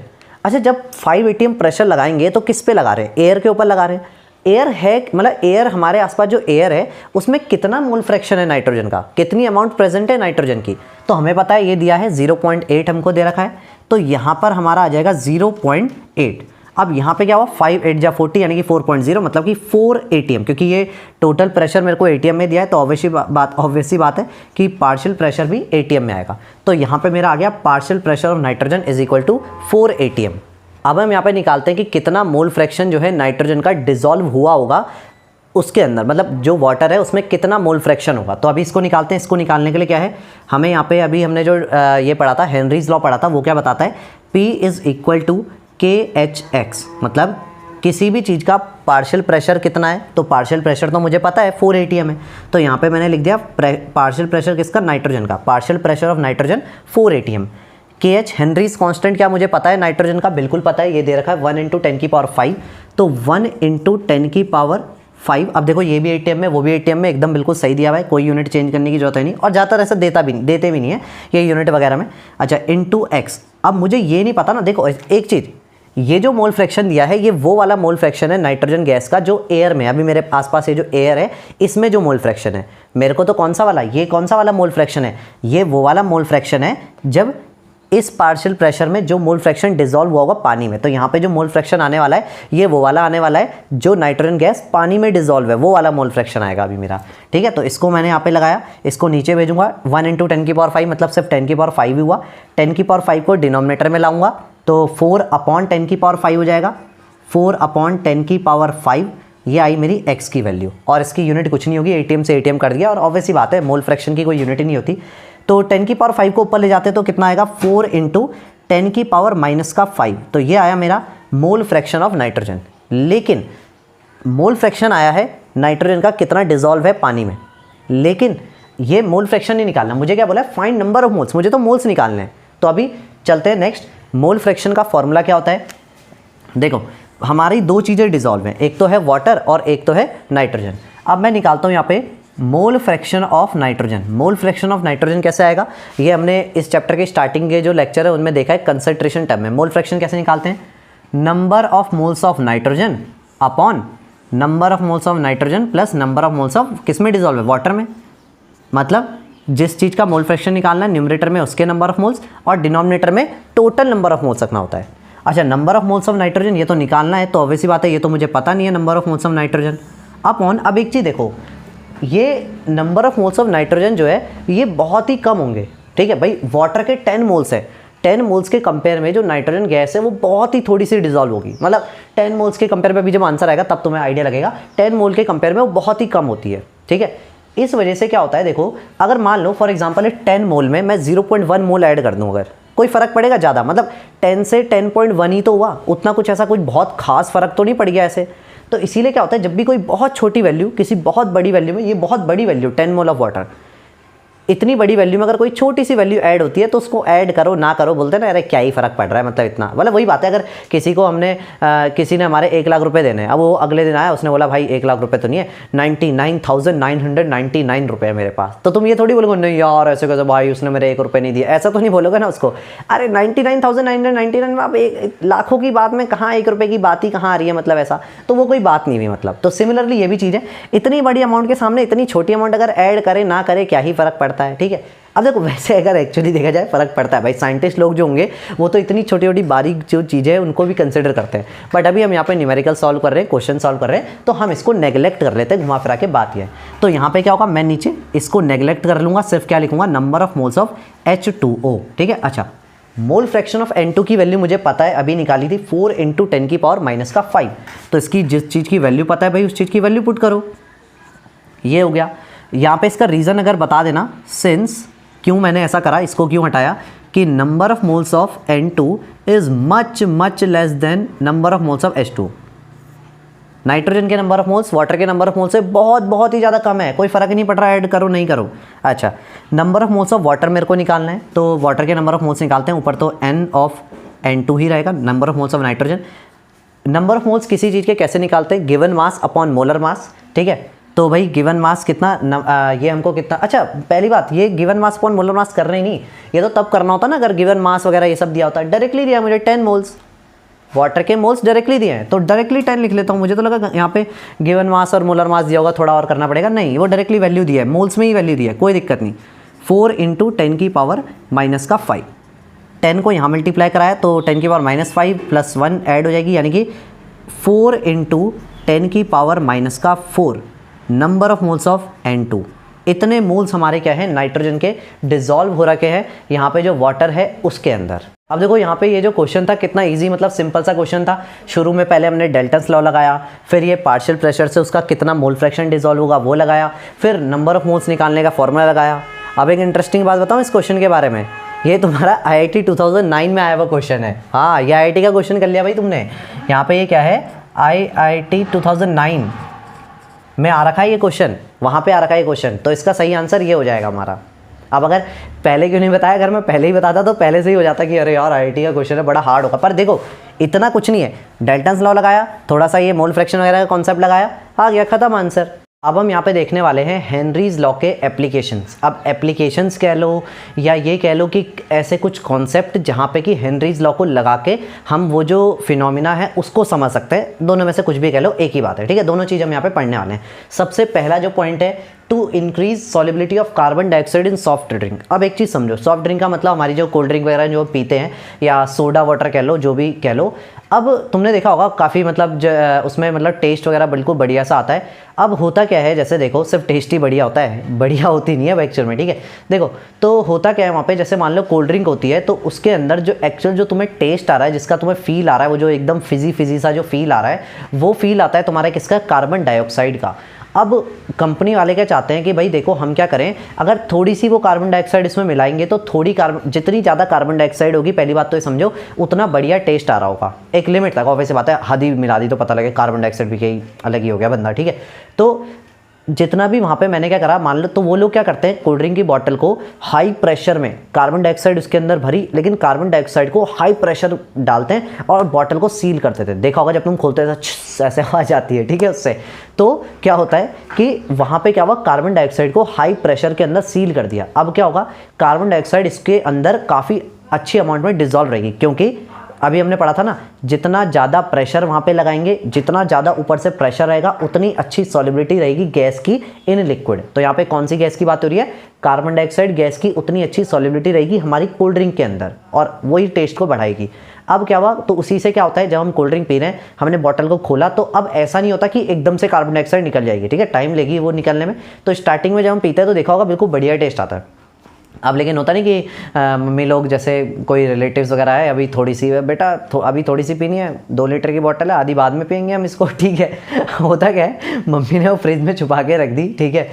अच्छा, जब 5 atm प्रेशर लगाएंगे तो किस पे लगा रहे हैं, एयर के ऊपर लगा रहे हैं। एयर है, मतलब एयर, हमारे आसपास जो एयर है उसमें कितना मोल फ्रैक्शन है नाइट्रोजन का, कितनी अमाउंट प्रेजेंट है नाइट्रोजन की, तो हमें पता है ये दिया है 0.8 हमको दे रखा है। तो यहाँ पर हमारा आ जाएगा 0.8। अब यहाँ पे क्या हुआ, 5 8 जा 40 यानी कि 4.0, मतलब कि 4 atm, क्योंकि ये टोटल प्रेशर मेरे को atm में दिया है, तो ऑब्वियसली बात है कि पार्शियल प्रेशर भी atm में आएगा। तो यहाँ पे मेरा आ गया partial pressure of nitrogen is equal to 4 atm। अब हम यहाँ पे निकालते हैं कि कितना मोल फ्रैक्शन जो है नाइट्रोजन का डिसॉल्व हुआ होगा उसके अंदर, मतलब जो वाटर है उसमें कितना मोल फ्रैक्शन होगा। तो अभी इसको निकालते हैं। इसको निकालने के लिए क्या है, हमें यहाँ पे अभी हमने जो ये पढ़ा था, हेनरीज लॉ पढ़ा था, वो क्या बताता है, P is equal to KHX, मतलब किसी भी चीज़ का पार्शियल प्रेशर कितना है, तो पार्शियल प्रेशर तो मुझे पता है 4 atm है, तो यहाँ पे मैंने लिख दिया पार्शियल प्रेशर किसका, नाइट्रोजन का, partial pressure of nitrogen 4 atm। KH Henrys constant क्या मुझे पता है, नाइट्रोजन का बिल्कुल पता है, ये दे रखा है 1 × 10⁵, तो 1 × 10⁵। अब देखो ये भी atm में, वो भी atm में, एकदम बिल्कुल सही दिया हुआ है, कोई यूनिट चेंज करने की जरूरत है नहीं, और ज़्यादातर ऐसा देते भी नहीं है ये यूनिट वगैरह में। अच्छा, इंटू x। अब मुझे ये नहीं पता ना, देखो एक चीज़, ये जो मोल फ्रैक्शन दिया है ये वो वाला मोल फ्रैक्शन है नाइट्रोजन गैस का जो एयर में, अभी मेरे आसपास ये जो एयर है इसमें जो मोल फ्रैक्शन है, मेरे को तो कौन सा वाला, ये कौन सा वाला मोल फ्रैक्शन है, ये वो वाला मोल फ्रैक्शन है जब इस पार्शियल प्रेशर में जो मोल फ्रैक्शन डिसॉल्व हुआ होगा पानी में। तो यहाँ पे जो मोल फ्रैक्शन आने वाला है ये वो वाला आने वाला है जो नाइट्रोजन गैस पानी में डिसॉल्व है, वो वाला मोल फ्रैक्शन आएगा अभी मेरा, ठीक है। तो इसको मैंने यहाँ पे लगाया, इसको नीचे भेजूंगा, 1 × 10⁵, मतलब सिर्फ 10⁵ ही हुआ। 10⁵ को डिनोमिनेटर में लाऊंगा तो 4/10⁵ हो जाएगा, 4/10⁵, ये आई मेरी x की वैल्यू, और इसकी यूनिट कुछ नहीं होगी, atm से atm कर दिया, और ऑब्वियसली बात है मोल फ्रैक्शन की कोई यूनिट ही नहीं होती। तो 10⁵ को ऊपर ले जाते तो कितना आएगा, 4 × 10⁻⁻⁵, तो ये आया मेरा मोल फ्रैक्शन ऑफ नाइट्रोजन। लेकिन मोल फ्रैक्शन आया है नाइट्रोजन का कितना डिसॉल्व है पानी में, लेकिन ये मोल फ्रैक्शन नहीं निकालना, मुझे क्या बोला है, फाइंड नंबर ऑफ मोल्स, मुझे तो मोल्स निकालने हैं। तो अभी चलते हैं नेक्स्ट। मोल फ्रैक्शन का फॉर्मूला क्या होता है, देखो हमारी दो चीज़ें डिसॉल्व हैं, एक तो है वाटर और एक तो है नाइट्रोजन। अब मैं निकालता हूँ यहाँ पे मोल fraction of nitrogen. Mole fraction of nitrogen कैसे आएगा, ये हमने इस चैप्टर के स्टार्टिंग के जो लेक्चर है उनमें देखा है, कंसंट्रेशन टर्म में। मोल फ्रैक्शन कैसे निकालते हैं, number of moles of nitrogen upon number of moles of nitrogen plus number of moles of किस में डिसॉल्व है, वाटर में। मतलब जिस चीज़ का मोल फ्रैक्शन निकालना है न्यूमरेटर में उसके नंबर ऑफ मोल्स और डिनोमिनेटर में टोटल नंबर ऑफ मोल्स रखना होता है। अच्छा, number of moles of nitrogen ये तो निकालना है, तो ऑब्वियसली बात है ये तो मुझे पता नहीं है number of moles of nitrogen upon, अब एक चीज़ देखो, ये number of moles of nitrogen जो है ये बहुत ही कम होंगे, ठीक है भाई, वाटर के 10 मोल्स है, 10 मोल्स के कंपेयर में जो नाइट्रोजन गैस है वो बहुत ही थोड़ी सी डिजॉल्व होगी, मतलब 10 मोल्स के कंपेयर में भी जब आंसर आएगा तब तुम्हें आइडिया लगेगा, 10 मोल के कंपेयर में वो बहुत ही कम होती है। ठीक है, इस वजह से क्या होता है, देखो अगर मान लो फॉर एग्जांपल 10 मोल में मैं 0.1 मोल ऐड कर दूं, अगर कोई फर्क पड़ेगा ज़्यादा, मतलब 10 से 10.1 ही तो हुआ, उतना कुछ ऐसा कुछ बहुत खास फर्क तो नहीं पड़ गया ऐसे। तो इसीलिए क्या होता है, जब भी कोई बहुत छोटी वैल्यू किसी बहुत बड़ी वैल्यू में, ये बहुत बड़ी वैल्यू 10 मोल ऑफ वाटर, इतनी बड़ी वैल्यू में अगर कोई छोटी सी वैल्यू ऐड होती है तो उसको ऐड करो ना करो बोलते हैं ना, अरे क्या ही फर्क पड़ रहा है, मतलब इतना, मतलब वही बात है। अगर किसी को हमने किसी ने हमारे 1 लाख रुपए देने हैं, अब वो अगले दिन आया उसने बोला भाई 1 लाख रुपए तो नहीं है, 99,999 रुपए है मेरे पास, तो तुम ये थोड़ी बोलोगे नहीं यार ऐसे कैसे भाई उसने मेरे 1 रुपये नहीं दिया, ऐसा तो नहीं बोलोगे ना उसको। अरे 99,999 में अब लाखों की बात में कहाँ 1 रुपये की बात ही कहाँ आ रही है, मतलब ऐसा तो वो कोई बात नहीं हुई मतलब। तो सिमिलरली ये भी चीज़ है, इतनी बड़ी अमाउंट के सामने इतनी छोटी अमाउंट अगर ऐड करे ना करे क्या ही फर्क पड़ता है। ठीक है, अब देखो वैसे अगर एक्चुअली देखा जाए फर्क पड़ता है भाई, साइंटिस्ट लोग जो होंगे वो तो इतनी छोटी छोटी बारीक जो चीज़ें हैं उनको भी कंसिडर करते हैं, बट अभी हम यहाँ पे न्यूमेरिकल सॉल्व कर रहे हैं, क्वेश्चन सॉल्व कर रहे हैं, तो हम इसको नेगलेक्ट कर लेते हैं, घुमा फिरा के बात ये है। तो यहाँ पे क्या होगा, मैं नीचे इसको नेगलेक्ट कर लूँगा, सिर्फ क्या लिखूंगा, number of moles of H2O। ठीक है, अच्छा मोल फ्रैक्शन ऑफ N2 की वैल्यू मुझे पता है, अभी निकाली थी 4 × 10⁻⁵, तो इसकी जिस चीज़ की वैल्यू पता है भाई उस चीज़ की वैल्यू पुट करो, ये हो गया। यहाँ पे इसका रीज़न अगर बता देना, सिंस क्यों मैंने ऐसा करा, इसको क्यों हटाया, कि number of moles of N2 is much much less than number of moles of H2। Nitrogen के नंबर ऑफ मोल्स वाटर के नंबर ऑफ मोल्स से बहुत ही ज़्यादा कम है, कोई फ़र्क नहीं पड़ रहा ऐड करो नहीं करो। अच्छा, number of moles of water मेरे को निकालना है, तो वाटर के नंबर ऑफ मोल्स निकालते हैं, ऊपर तो N ऑफ N2 ही रहेगा, number of moles of nitrogen. Number of moles किसी चीज़ के कैसे निकालते हैं, given mass upon molar mass. ठीक है, तो भाई गिवन मास कितना, ये हमको कितना, अच्छा पहली बात ये given mass upon molar mass करना ही नहीं, ये तो तब करना होता ना अगर गिवन मास वगैरह ये सब दिया होता है। डायरेक्टली दिया मुझे 10 मोल्स, वाटर के मोल्स डायरेक्टली दिए हैं तो डायरेक्ली 10 लिख लेता हूँ। मुझे तो लगा यहाँ पे गिवन मास और मोलर मास दिया होगा, थोड़ा और करना पड़ेगा, नहीं वो डायरेक्टली वैल्यू दिया है, मोल्स में ही वैल्यू दिया है, कोई दिक्कत नहीं। 4 × 10⁻⁵, 10 को यहाँ मल्टीप्लाई कराया तो 10⁻⁵ प्लस 1 ऐड हो जाएगी, यानी कि 4 × 10⁻⁴ number of moles of N2। इतने मोल्स हमारे क्या है, नाइट्रोजन के डिसॉल्व हो रखे हैं यहाँ पे जो वाटर है उसके अंदर। अब देखो यहाँ पे ये जो क्वेश्चन था कितना इजी, मतलब सिंपल सा क्वेश्चन था। शुरू में पहले हमने डेल्टन्स लॉ लगाया, फिर ये पार्शियल प्रेशर से उसका कितना मोल फ्रैक्शन डिसॉल्व होगा वो लगाया, फिर नंबर ऑफ मोल्स निकालने का फॉर्मूला लगाया। अब एक इंटरेस्टिंग बात बताऊँ इस क्वेश्चन के बारे में, ये तुम्हारा IIT 2009 में आया हुआ क्वेश्चन है। हाँ, ये IIT का क्वेश्चन कर लिया भाई तुमने। यहाँ पे ये क्या है, IIT 2009 में आ रखा है ये क्वेश्चन, वहाँ पे आ रखा है ये क्वेश्चन, तो इसका सही आंसर ये हो जाएगा हमारा। अब अगर पहले क्यों नहीं बताया, अगर मैं पहले ही बताता तो पहले से ही हो जाता कि अरे यार IIT का क्वेश्चन है बड़ा हार्ड होगा, पर देखो इतना कुछ नहीं है, डेल्टन्स लॉ लगाया, थोड़ा सा ये मोल फ्रैक्शन वगैरह का कॉन्सेप्ट लगाया, आ गया खत्म आंसर। अब हम यहाँ पे देखने वाले हैं हेनरीज लॉ के एप्लीकेशंस। अब एप्लीकेशंस कह लो या ये कह लो कि ऐसे कुछ कॉन्सेप्ट जहाँ पे कि हेनरीज लॉ को लगा के हम वो जो फिनोमिना है उसको समझ सकते हैं, दोनों में से कुछ भी कह लो एक ही बात है। ठीक है, दोनों चीज़ हम यहाँ पे पढ़ने वाले हैं। सबसे पहला जो पॉइंट है, to increase solubility of carbon dioxide in soft drink. अब एक चीज़ समझो, सॉफ्ट ड्रिंक का मतलब हमारी जो कोल्ड ड्रिंक वगैरह जो पीते हैं या सोडा वाटर कह लो, जो भी कह लो। अब तुमने देखा होगा काफ़ी मतलब उसमें मतलब टेस्ट वगैरह बिल्कुल बढ़िया सा आता है। अब होता क्या है, जैसे देखो सिर्फ टेस्ट ही बढ़िया होता है, बढ़िया होती नहीं है एक्चुअल में। ठीक है, देखो तो होता क्या है वहाँ पे, जैसे मान लो कोल्ड ड्रिंक होती है तो उसके अंदर जो एक्चुअल जो तुम्हें टेस्ट आ रहा है, जिसका तुम्हें फील आ रहा है, वो जो एकदम फिजी सा जो फील आ रहा है, वो फील आता है तुम्हारे किसका, कार्बन डाइऑक्साइड का। अब कंपनी वाले क्या चाहते हैं कि भाई देखो हम क्या करें, अगर थोड़ी सी वो कार्बन डाइऑक्साइड इसमें मिलाएंगे तो थोड़ी कार्बन, जितनी ज़्यादा कार्बन डाइऑक्साइड होगी, पहली बात तो ये समझो उतना बढ़िया टेस्ट आ रहा होगा। एक लिमिट तक, ऑब्वियस बात है, हद ही मिला दी तो पता लगे कार्बन डाइऑक्साइड भी कहीं अलग ही हो गया बंदा। ठीक है, तो जितना भी वहाँ पे मैंने क्या करा, मान लो तो वो लोग क्या करते हैं, कोल्ड ड्रिंक की बोतल को हाई प्रेशर में कार्बन डाइऑक्साइड उसके अंदर भरी, लेकिन कार्बन डाइऑक्साइड को हाई प्रेशर डालते हैं और बोतल को सील करते थे। देखा होगा जब तुम खोलते थे तो ऐसे आवाज आती है। ठीक है, उससे तो क्या होता है कि वहाँ पे क्या हुआ, कार्बन डाइऑक्साइड को हाई प्रेशर के अंदर सील कर दिया। अब क्या होगा, कार्बन डाइऑक्साइड इसके अंदर काफ़ी अच्छी अमाउंट में डिजॉल्व रहेगी, क्योंकि अभी हमने पढ़ा था ना, जितना ज़्यादा प्रेशर वहाँ पे लगाएंगे, जितना ज़्यादा ऊपर से प्रेशर रहेगा, उतनी अच्छी सॉलिबिलिटी रहेगी गैस की इन लिक्विड। तो यहाँ पे कौन सी गैस की बात हो रही है, कार्बन डाइऑक्साइड गैस की उतनी अच्छी सॉलिबिलिटी रहेगी हमारी कोल्ड ड्रिंक के अंदर, और वही टेस्ट को बढ़ाएगी। अब क्या हुआ, तो उसी से क्या होता है, जब हम कोल्ड ड्रिंक पी रहे हैं, हमने बॉटल को खोला, तो अब ऐसा नहीं होता कि एकदम से कार्बन डाइऑक्साइड निकल जाएगी। ठीक है, टाइम लेगी वो निकलने में। तो स्टार्टिंग में जब हम पीते हैं तो देखा होगा बिल्कुल बढ़िया टेस्ट आता है, अब लेकिन होता नहीं कि मम्मी लोग जैसे कोई रिलेटिव्स वगैरह है, अभी थोड़ी सी बेटा अभी थोड़ी सी पीनी है, 2 लीटर की बोतल है, आधी बाद में पियेंगे हम इसको, ठीक है। होता क्या है, मम्मी ने वो फ्रिज में छुपा के रख दी, ठीक है,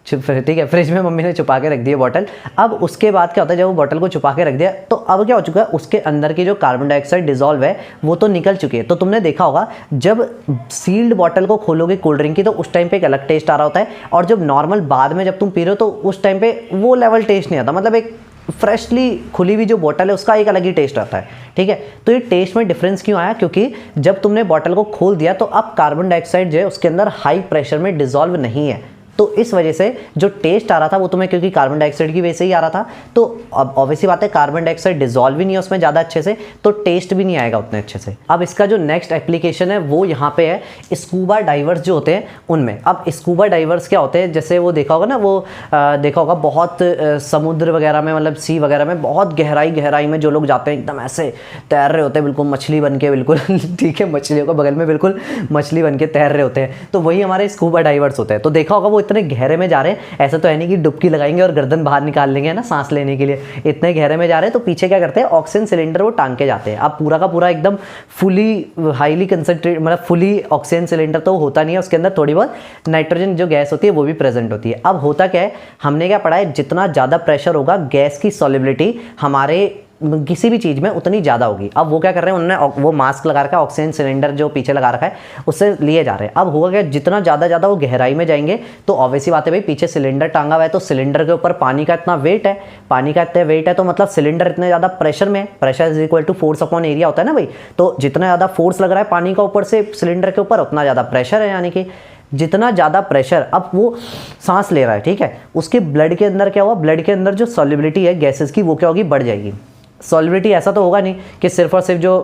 ठीक है, फ्रिज में मम्मी ने छुपा के रख दी बॉटल। अब उसके बाद क्या होता है, जब वो बॉटल को छुपा के रख दिया तो अब क्या हो चुका है, उसके अंदर की जो कार्बन डाइऑक्साइड डिजॉल्व है वो तो निकल चुकी है। तो तुमने देखा होगा जब सील्ड बॉटल को खोलोगे कोल्ड ड्रिंक की तो उस टाइम पे एक अलग टेस्ट आ रहा होता है, और जब नॉर्मल बाद में जब तुम पी रहे हो तो उस टाइम पे वो लेवल टेस्ट नहीं आता। मतलब एक फ्रेशली खुली हुई जो बॉटल है उसका एक अलग ही टेस्ट आता है, ठीक है। तो ये टेस्ट में डिफरेंस क्यों आया, क्योंकि जब तुमने बॉटल को खोल दिया तो अब कार्बन डाइऑक्साइड जो है उसके अंदर हाई प्रेशर में डिसॉल्व नहीं है, तो इस वजह से जो टेस्ट आ रहा था वो तुम्हें क्योंकि कार्बन डाइऑक्साइड की वजह से ही आ रहा था, तो अब ऑब्वियसली बात है कार्बन डाइऑक्साइड डिसॉल्व भी नहीं है उसमें ज़्यादा अच्छे से, तो टेस्ट भी नहीं आएगा उतने अच्छे से। अब इसका जो नेक्स्ट एप्लीकेशन है वो यहाँ पे है स्कूबा डाइवर्स जो होते हैं उनमें। अब स्कूबा डाइवर्स क्या होते हैं, जैसे वो देखा होगा ना, वो देखा होगा बहुत समुद्र वगैरह में, मतलब सी वगैरह में बहुत गहराई में जो लोग जाते हैं एकदम ऐसे तैर रहे होते हैं बिल्कुल मछली बन के, बिल्कुल ठीक है, मछलियों के बगल में बिल्कुल मछली बन के तैर रहे होते हैं, तो वही हमारे स्कूबा डाइवर्स होते हैं। तो देखा होगा वो इतने गहरे में जा रहे हैं, ऐसा तो है नहीं कि डुबकी लगाएंगे और गर्दन बाहर निकाल लेंगे ना सांस लेने के लिए, इतने गहरे में जा रहे हैं तो पीछे क्या करते हैं, ऑक्सीजन सिलेंडर वो टांग के जाते हैं। अब पूरा का पूरा एकदम फुली हाईली कंसंट्रेट, मतलब फुली ऑक्सीजन सिलेंडर तो होता नहीं है, उसके अंदर थोड़ी बहुत नाइट्रोजन जो गैस होती है वो भी प्रेजेंट होती है। अब होता क्या है, हमने क्या पढ़ा है, जितना ज़्यादा प्रेशर होगा गैस की सॉल्युबिलिटी हमारे किसी भी चीज़ में उतनी ज़्यादा होगी। अब वो क्या कर रहे हैं, उन्होंने वो मास्क लगा रखा है, ऑक्सीजन सिलेंडर जो पीछे लगा रखा है उससे लिए जा रहे हैं। अब होगा क्या, जितना ज़्यादा वो गहराई में जाएंगे तो ऑब्वियसली बात है भाई, पीछे सिलेंडर टांगा हुआ है तो सिलेंडर के ऊपर पानी का इतना वेट है, पानी का इतना वेट है तो मतलब सिलेंडर इतने ज़्यादा प्रेशर में है, pressure is equal to force upon area होता है ना भाई, तो जितना ज़्यादा फोर्स लग रहा है पानी का ऊपर से सिलेंडर के ऊपर उतना ज़्यादा प्रेशर है, यानी कि जितना ज़्यादा प्रेशर, अब वो सांस ले रहा है, ठीक है, उसके ब्लड के अंदर क्या हुआ, ब्लड के अंदर जो सॉल्युबिलिटी है गैसेस की वो क्या होगी, बढ़ जाएगी। सॉल्युबिलिटी ऐसा तो होगा नहीं कि सिर्फ और सिर्फ जो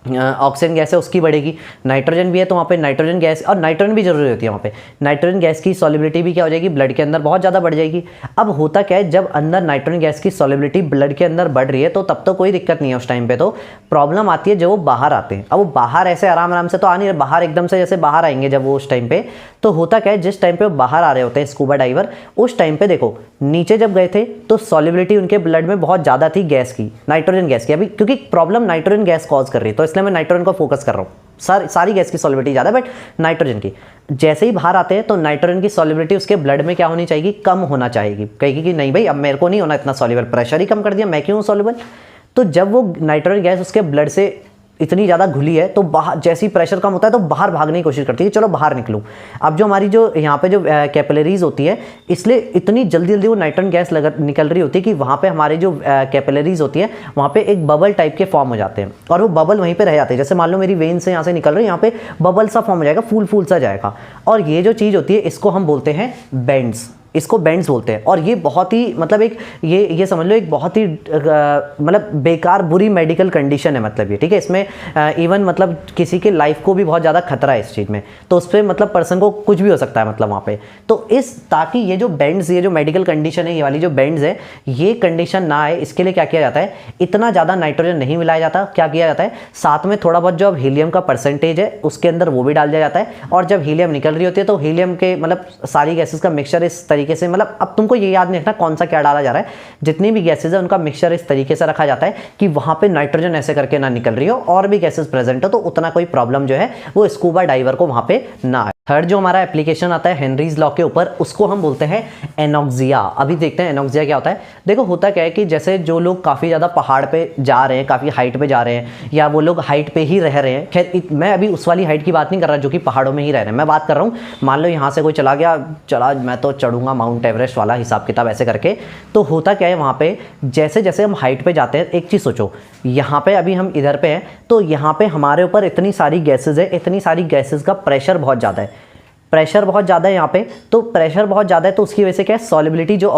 ऑक्सीजन गैस है उसकी बढ़ेगी, नाइट्रोजन भी है तो वहाँ पे नाइट्रोजन गैस, और नाइट्रोजन भी जरूरी होती है वहाँ पे, नाइट्रोजन गैस की सॉल्युबिलिटी भी क्या हो जाएगी, ब्लड के अंदर बहुत ज़्यादा बढ़ जाएगी। अब होता क्या है, जब अंदर नाइट्रोजन गैस की सॉल्युबिलिटी ब्लड के अंदर बढ़ रही है तो तब तो कोई दिक्कत नहीं है उस टाइम पे, तो प्रॉब्लम आती है जब वो बाहर आते हैं। अब वो बाहर ऐसे आराम से तो आ नहीं रहे, बाहर एकदम से जैसे बाहर आएंगे जब वो उस टाइम पे, तो होता क्या है, जिस टाइम पे वो बाहर आ रहे होते हैं स्कूबा डाइवर, उस टाइम पे देखो नीचे जब गए थे तो सॉल्युबिलिटी उनके ब्लड में बहुत ज़्यादा थी गैस की, नाइट्रोजन गैस की। अभी क्योंकि प्रॉब्लम नाइट्रोजन गैस कॉज कर रही है तो इसलिए मैं नाइट्रोजन को फोकस कर रहा हूँ, सारी गैस की सॉल्युबिलिटी ज़्यादा बट नाइट्रोजन की। जैसे ही बाहर आते हैं तो नाइट्रोजन की सॉल्युबिलिटी उसके ब्लड में क्या होनी चाहिए, कम होना चाहिए। कहेगी कि नहीं भाई अब मेरे को नहीं होना इतना सॉल्युबल, प्रेशर ही कम कर दिया, मैं क्यों सॉल्युबल। तो जब वो नाइट्रोजन गैस उसके ब्लड से इतनी ज़्यादा घुली है तो बाहर, जैसे ही प्रेशर कम होता है तो बाहर भागने की कोशिश करती है, चलो बाहर निकलूँ। अब जो हमारी जो यहाँ पे जो कैपिलरीज होती है, इसलिए इतनी जल्दी वो नाइट्रोजन गैस निकल रही होती है कि वहाँ पे हमारे जो कैपिलरीज होती है वहाँ पे एक बबल टाइप के फॉर्म हो जाते हैं, और वो बबल वहीं पे रह जाते हैं। जैसे मान लो मेरी वेन से यहाँ से निकल रही है, यहाँ पे बबल सा फॉर्म हो जाएगा, फूल सा जाएगा, और ये जो चीज़ होती है इसको हम बोलते हैं बेंड्स, इसको बेंड्स बोलते हैं। और ये बहुत ही मतलब एक ये समझ लो एक बहुत ही मतलब बेकार बुरी मेडिकल कंडीशन है, मतलब ये, ठीक है। इसमें इवन मतलब किसी के लाइफ को भी बहुत ज़्यादा खतरा है इस चीज़ में, तो उस पर मतलब पर्सन को कुछ भी हो सकता है मतलब वहाँ पे। तो ताकि ये जो बेंड्स, ये जो मेडिकल कंडीशन है, ये वाली जो बेंड्स है, ये कंडीशन ना आए इसके लिए क्या किया जाता है, इतना ज़्यादा नाइट्रोजन नहीं मिलाया जाता। क्या किया जाता है, साथ में थोड़ा बहुत जो अब हीलियम का परसेंटेज है उसके अंदर वो भी डाल दिया जाता है, और जब हीलियम निकल रही होती है तो हीलियम के मतलब सारी गैसेस का मिक्सचर इस तरीके से, मतलब अब तुमको ये याद नहीं रखना कौन सा क्या डाला जा रहा है, जितनी भी गैसेस है उनका मिक्सचर इस तरीके से रखा जाता है कि वहां पे नाइट्रोजन ऐसे करके ना निकल रही हो और भी गैसेस प्रेजेंट हो, तो उतना कोई प्रॉब्लम जो है वो स्कूबा डाइवर को वहां पे ना आए। थर्ड जो हमारा एप्लीकेशन आता है हेनरीज लॉ के ऊपर, उसको हम बोलते हैं एनॉक्सिया। अभी देखते हैं एनॉक्सिया क्या होता है। देखो होता क्या है कि जैसे जो लोग काफ़ी ज़्यादा पहाड़ पे जा रहे हैं, काफ़ी हाइट पे जा रहे हैं, या वो लोग हाइट पे ही रह रहे हैं, खैर मैं अभी उस वाली हाइट की बात नहीं कर रहा जो कि पहाड़ों में ही रह रहे हैं, मैं बात कर रहा हूँ मान लो यहाँ से कोई चला गया, चला मैं तो चढ़ूंगा माउंट एवरेस्ट वाला हिसाब किताब ऐसे करके। तो होता क्या है वहाँ पे, जैसे जैसे हम हाइट पे जाते हैं, एक चीज़ सोचो, यहाँ पे अभी हम इधर पे हैं तो यहाँ पे हमारे ऊपर इतनी सारी गैसेज है, इतनी सारी गैसेज का प्रेशर बहुत ज़्यादा है, प्रेशर बहुत ज़्यादा है यहाँ पे। तो प्रेशर बहुत ज़्यादा है तो उसकी वजह से क्या है, सॉल्युबिलिटी जो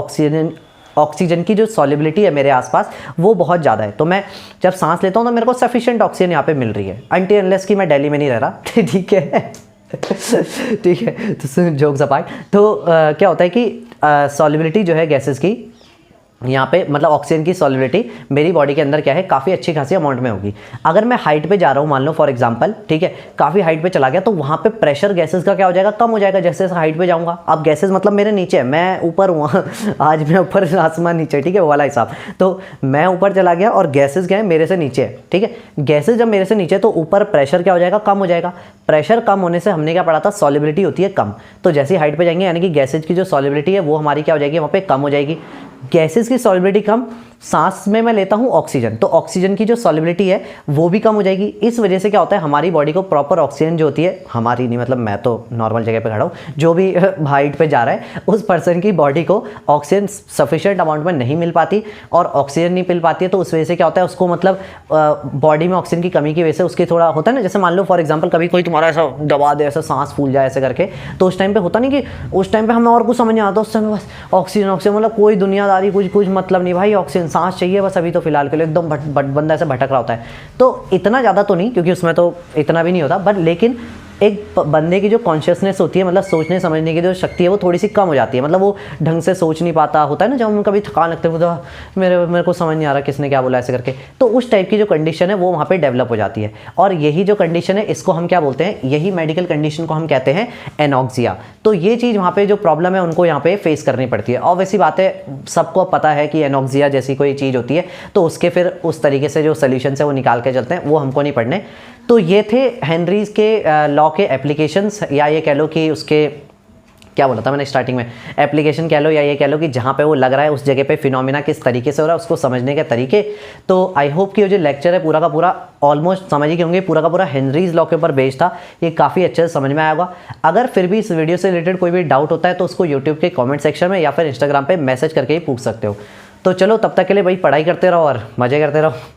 ऑक्सीजन की जो सॉल्युबिलिटी है मेरे आसपास वो बहुत ज़्यादा है। तो मैं जब सांस लेता हूँ तो मेरे को सफिशिएंट ऑक्सीजन यहाँ पे मिल रही है, अनटिल अनलेस कि मैं दिल्ली में नहीं रह रहा, ठीक है ठीक है, तो जोक्स अपार्ट। तो क्या होता है कि सॉल्युबिलिटी जो है गैसेस की यहाँ पे मतलब ऑक्सीजन की सॉल्युबिलिटी मेरी बॉडी के अंदर क्या है, काफ़ी अच्छी खासी अमाउंट में होगी। अगर मैं हाइट पे जा रहा हूँ, मान लो फॉर एग्जांपल, ठीक है, काफ़ी हाइट पे चला गया, तो वहाँ पे प्रेशर गैसेस का क्या हो जाएगा, कम हो जाएगा जैसे जैसे हाइट पे जाऊँगा। अब गैसेस मतलब मेरे नीचे है, मैं ऊपर हूँ आज मैं ऊपर, आसमान नीचे, ठीक है, वो वाला हिसाब। तो मैं ऊपर चला गया और गैसेस क्या है, मेरे से नीचे है, ठीक है। गैसेस जब मेरे से नीचे, तो ऊपर प्रेशर क्या हो जाएगा, कम हो जाएगा। प्रेशर कम होने से हमने क्या पढ़ा था, सॉल्युबिलिटी होती है कम। तो जैसे ही हाइट पे जाएंगे यानी कि गैसेज की जो सॉल्युबिलिटी है वो हमारी क्या हो जाएगी, वहाँ पे कम हो जाएगी। गैसेस की सॉल्युबिलिटी कम, सांस में मैं लेता हूँ ऑक्सीजन, तो ऑक्सीजन की जो सॉल्युबिलिटी है वो भी कम हो जाएगी। इस वजह से क्या होता है, हमारी बॉडी को प्रॉपर ऑक्सीजन जो होती है, हमारी नहीं मतलब मैं तो नॉर्मल जगह पे खड़ा हूँ, जो भी हाइट पे जा रहा है उस पर्सन की बॉडी को ऑक्सीजन सफिशिएंट अमाउंट में नहीं मिल पाती, और ऑक्सीजन नहीं मिल पाती है तो उस वजह से क्या होता है, उसको मतलब बॉडी में ऑक्सीजन की कमी की वजह से उसके थोड़ा होता है ना, जैसे मान लो फॉर एग्जाम्पल कभी कोई तुम्हारा ऐसा दबा दे, ऐसा सांस फूल जाए ऐसे करके, तो उस टाइम पे होता नहीं कि उस टाइम पे हमें और कुछ समझ नहीं आता, उस समय बस ऑक्सीजन ऑक्सीजन, मतलब कोई दुनियादारी कुछ मतलब नहीं भाई, ऑक्सीजन सांस चाहिए बस अभी तो फिलहाल के लिए, एकदम बंदा ऐसे भटक रहा होता है। तो इतना ज़्यादा तो नहीं, क्योंकि उसमें तो इतना भी नहीं होता, बट लेकिन एक बंदे की जो कॉन्शियसनेस होती है, मतलब सोचने समझने की जो शक्ति है वो थोड़ी सी कम हो जाती है, मतलब वो ढंग से सोच नहीं पाता, होता है ना जब हम कभी थकान लगते हैं, तो मेरे को समझ नहीं आ रहा किसने क्या बोला ऐसे करके, तो उस टाइप की जो कंडीशन है वो वहाँ पे डेवलप हो जाती है। और यही जो कंडीशन है इसको हम क्या बोलते हैं, यही मेडिकल कंडीशन को हम कहते हैं एनॉक्सिया। तो ये चीज़ वहाँ पे जो प्रॉब्लम है उनको यहाँ पे फेस करनी पड़ती है। और वैसी बात है, सबको पता है कि एनॉक्सिया जैसी कोई चीज़ होती है, तो उसके फिर उस तरीके से जो सोल्यूशन है वो निकाल के चलते हैं, वो हमको नहीं पढ़ने। तो ये थे हेनरीज के लॉ के एप्लीकेशंस, या ये कह लो कि उसके क्या बोला था मैंने स्टार्टिंग में, एप्लीकेशन कह लो, या ये कह लो कि जहाँ पे वो लग रहा है उस जगह पे फिनोमिना किस तरीके से हो रहा है उसको समझने के तरीके। तो आई होप कि ये जो लेक्चर है पूरा का पूरा ऑलमोस्ट समझ ही होंगे, पूरा का पूरा हेनरीज लॉ के ऊपर बेस्ड था, ये काफ़ी अच्छे से समझ में आया होगा। अगर फिर भी इस वीडियो से रिलेटेड कोई भी डाउट होता है तो उसको यूट्यूब के कॉमेंट सेक्शन में या फिर इंस्टाग्राम पर मैसेज करके ही पूछ सकते हो। तो चलो तब तक के लिए भाई पढ़ाई करते रहो और मज़े करते रहो।